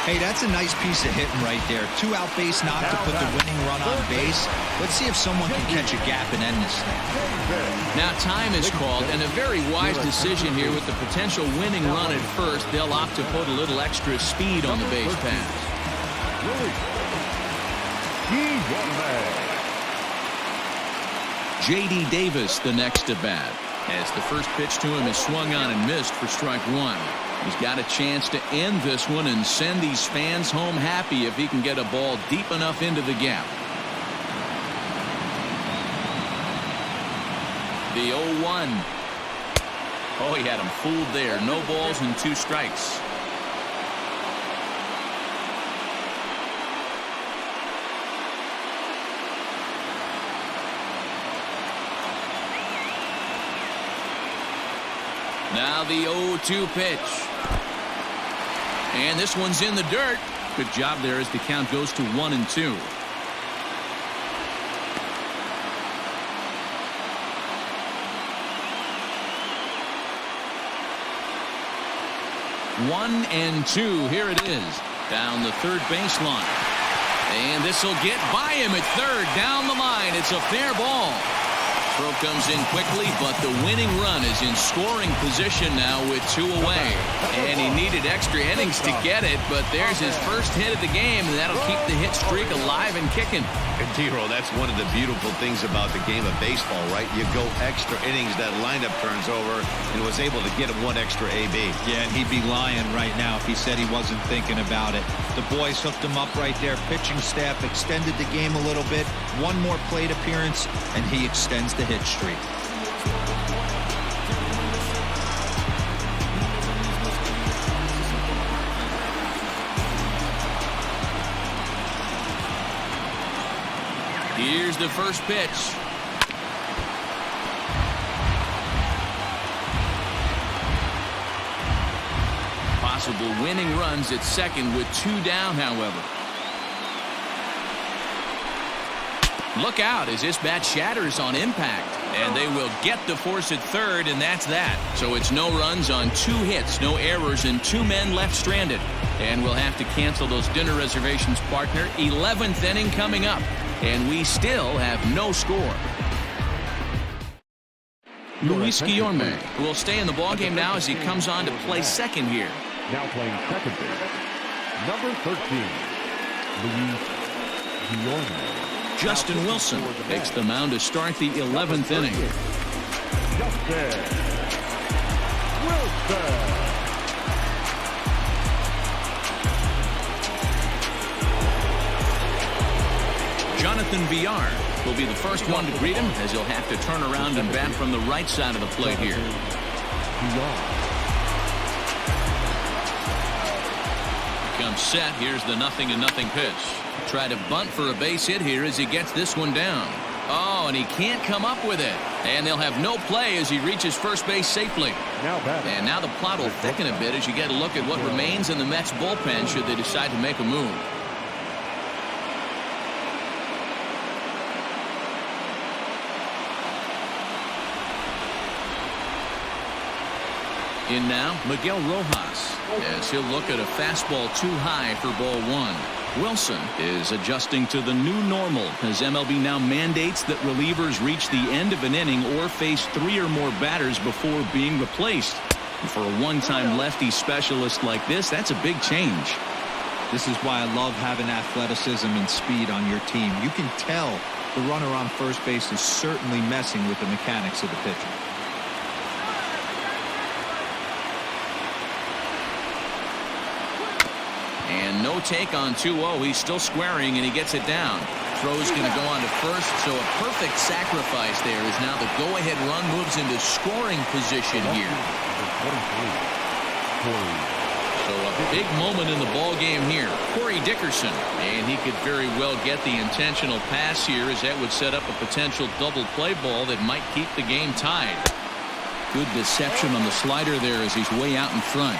Hey, that's a nice piece of hitting right there. 2 out base knock to put the winning run on base. Let's see if someone can catch a gap and end this thing. Now time is called, and a very wise decision here with the potential winning run at first. They'll opt to put a little extra speed on the base pass. J.D. Davis the next to bat, as the first pitch to him is swung on and missed for strike one. He's got a chance to end this one and send these fans home happy if he can get a ball deep enough into the gap. The 0-1. Oh, he had him fooled there. No balls and 2 strikes. Now the 0-2 pitch. And this one's in the dirt. Good job there as the count goes to 1-2. One and two. Here it is. Down the third baseline. And this will get by him at third. Down the line. It's a fair ball. Throw comes in quickly, but the winning run is in scoring position now with 2 away. And he needed extra innings to get it, but there's his first hit of the game, and that'll keep the hit streak alive and kicking. And D-Roll, that's one of the beautiful things about the game of baseball, right? You go extra innings, that lineup turns over, and was able to get him 1 extra AB. Yeah, and he'd be lying right now if he said he wasn't thinking about it. The boys hooked him up right there. Pitching staff extended the game a little bit. 1 more plate appearance, and he extends the hit streak. Here's the first pitch. Possible winning runs at second with 2 down, however. Look out as this bat shatters on impact. And they will get the force at third, and that's that. So it's no runs on 2 hits, no errors, and 2 men left stranded. And we'll have to cancel those dinner reservations, partner. 11th inning coming up. And we still have no score. Luis Guillorme will stay in the ballgame now as he comes on to play second here. Now playing second base, number 13, Luis Guillorme. Justin Wilson takes the mound to start the 11th inning. Justin Wilson. Jonathan Villar will be the first one to greet him as he'll have to turn around and bat from the right side of the plate here. Comes set. Here's the 0-0 pitch. Try to bunt for a base hit here as he gets this one down. Oh, and he can't come up with it. And they'll have no play as he reaches first base safely. And now the plot will thicken a bit as you get a look at what remains in the Mets bullpen should they decide to make a move. In now, Miguel Rojas, as he'll look at a fastball too high for ball 1. Wilson is adjusting to the new normal as MLB now mandates that relievers reach the end of an inning or face 3 or more batters before being replaced. And for a one-time lefty specialist like this, that's a big change. This is why I love having athleticism and speed on your team. You can tell the runner on first base is certainly messing with the mechanics of the pitcher. And no take on 2-0. He's still squaring, and he gets it down. Throw's going to go on to first, so a perfect sacrifice there is now the go-ahead run moves into scoring position here. So a big moment in the ball game here. Corey Dickerson, and he could very well get the intentional pass here as that would set up a potential double play ball that might keep the game tied. Good deception on the slider there as he's way out in front.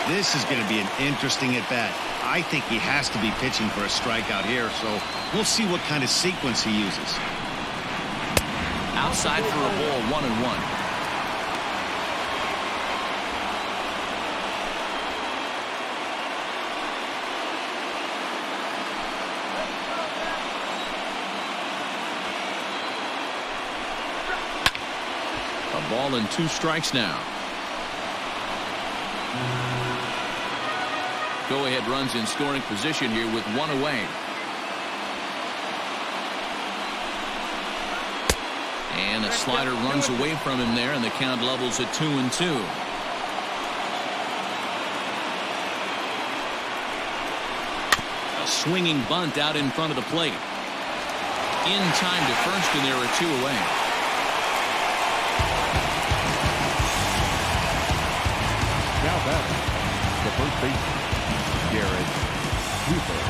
This is going to be an interesting at-bat. I think he has to be pitching for a strikeout here, so we'll see what kind of sequence he uses. Outside for a ball, 1-1. A ball and 2 strikes now. Go-ahead runs in scoring position here with 1 away. And a slider runs away from him there, and the count levels at 2-2. A swinging bunt out in front of the plate. In time to first, and there are 2 away. Now batting, the first baseman, Garrett Cooper.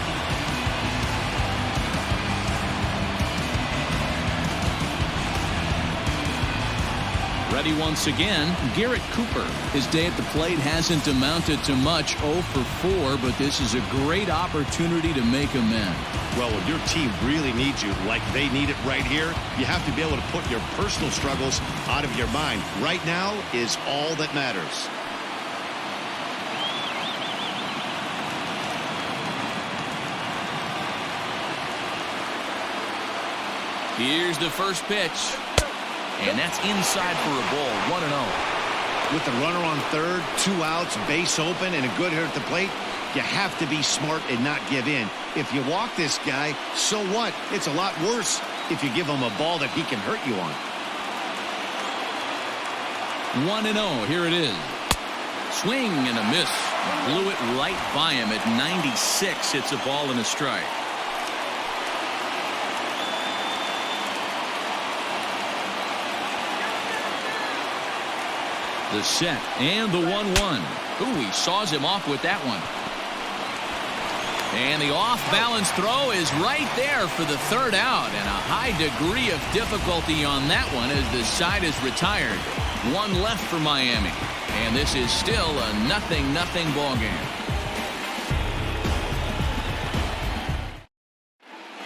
Ready once again, Garrett Cooper. His day at the plate hasn't amounted to much, 0 for 4, but this is a great opportunity to make amends. Well, when your team really needs you, like they need it right here, you have to be able to put your personal struggles out of your mind. Right now is all that matters. Here's the first pitch. And that's inside for a ball, 1-0. With the runner on third, 2 outs, base open, and a good hitter at the plate, you have to be smart and not give in. If you walk this guy, so what? It's a lot worse if you give him a ball that he can hurt you on. 1-0, here it is. Swing and a miss. Blew it right by him at 96. It's a ball and a strike. The set and the 1-1. Ooh, he saws him off with that one. And the off-balance throw is right there for the 3rd out, and a high degree of difficulty on that one as the side is retired. 1 left for Miami, and this is still a 0-0 ball game.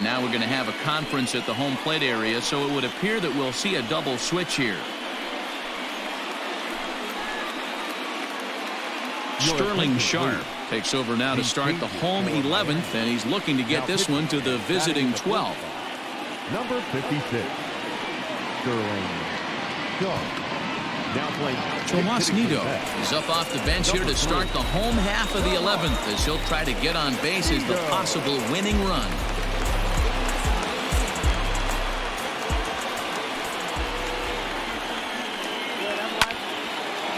Now we're going to have a conference at the home plate area, so it would appear that we'll see a double switch here. Sterling Sharp takes over now to start the home 11th, and he's looking to get this one to the visiting 12th. Number 56, Sterling Sharp. Now playing Tomas Nido is up off the bench here to start the home half of the 11th as he'll try to get on base as the possible winning run.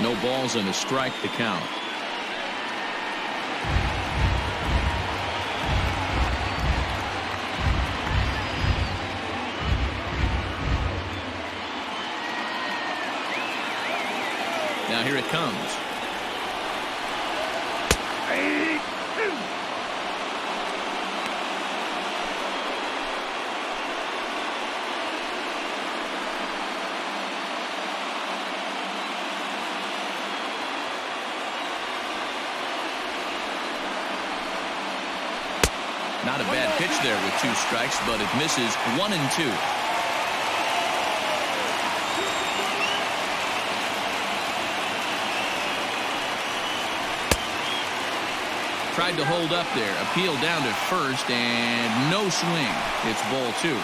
No balls and a strike to count. Now here it comes. Not a bad pitch there with 2 strikes, but it misses 1-2. Tried to hold up there, appealed down to first, and no swing. It's ball 2.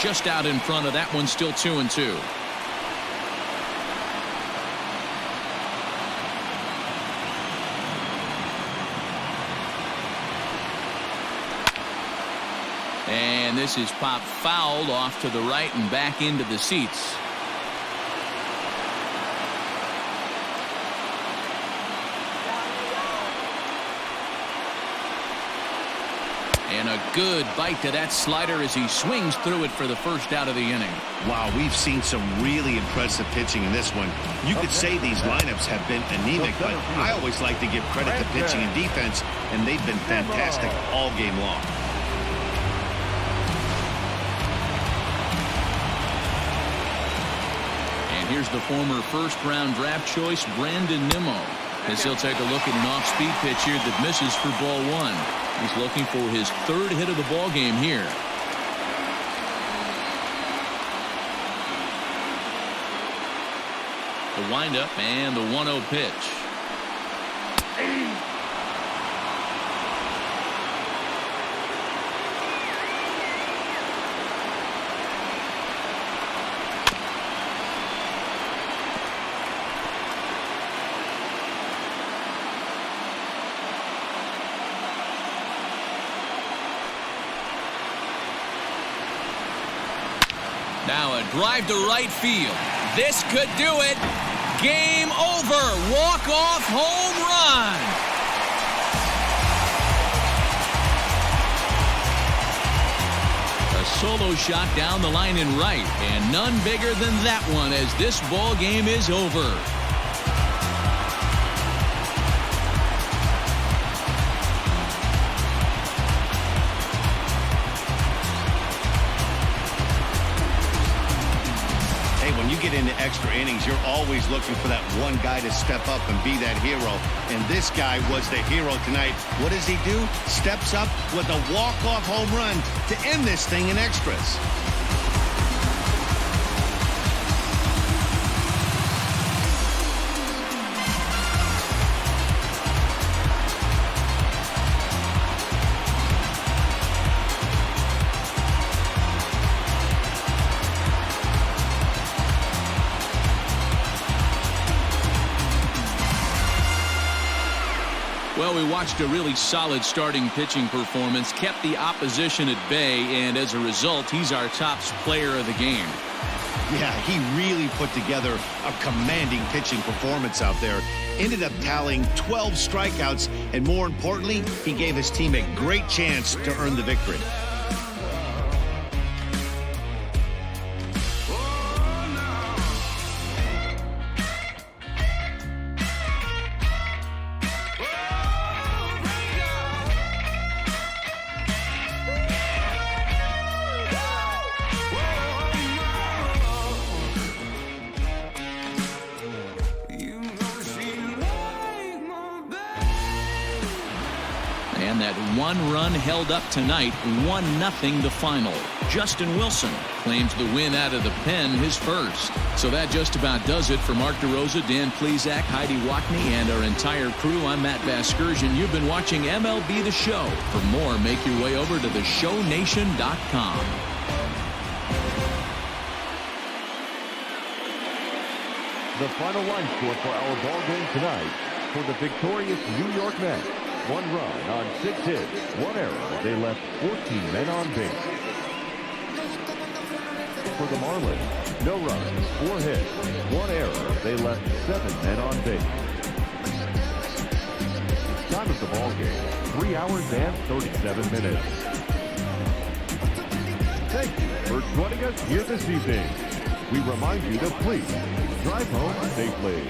Just out in front of that one, still 2-2. And this is popped fouled off to the right and back into the seats. And a good bite to that slider as he swings through it for the first out of the inning. Wow, we've seen some really impressive pitching in this one. You could say these lineups have been anemic, but I always like to give credit to pitching and defense, and they've been fantastic all game long. And here's the former first-round draft choice, Brandon Nimmo, as he'll take a look at an off-speed pitch here that misses for ball 1. He's looking for his 3rd hit of the ball game here. The windup and the 1-0 pitch. Now a drive to right field. This could do it. Game over. Walk-off home run. A solo shot down the line in right, and none bigger than that one as this ball game is over. When you get into extra innings, you're always looking for that one guy to step up and be that hero. And this guy was the hero tonight. What does he do? Steps up with a walk-off home run to end this thing in extras. Well, we watched a really solid starting pitching performance, kept the opposition at bay, and as a result, he's our top player of the game. Yeah, he really put together a commanding pitching performance out there. Ended up tallying 12 strikeouts, and more importantly, he gave his team a great chance to earn the victory. And that one run held up tonight, 1-0 the final. Justin Wilson claims the win out of the pen, his first. So that just about does it for Mark DeRosa, Dan Plesac, Heidi Wackney, and our entire crew. I'm Matt Vasgersian. You've been watching MLB The Show. For more, make your way over to theshownation.com. The final line score for our ball game tonight. For the victorious New York Mets, 1 run on 6 hits, 1 error. They left 14 men on base. For the Marlins, no runs, 4 hits, 1 error. They left 7 men on base. Time of the ball game, 3 hours and 37 minutes. Thank you for joining us here this evening. We remind you to please drive home safely.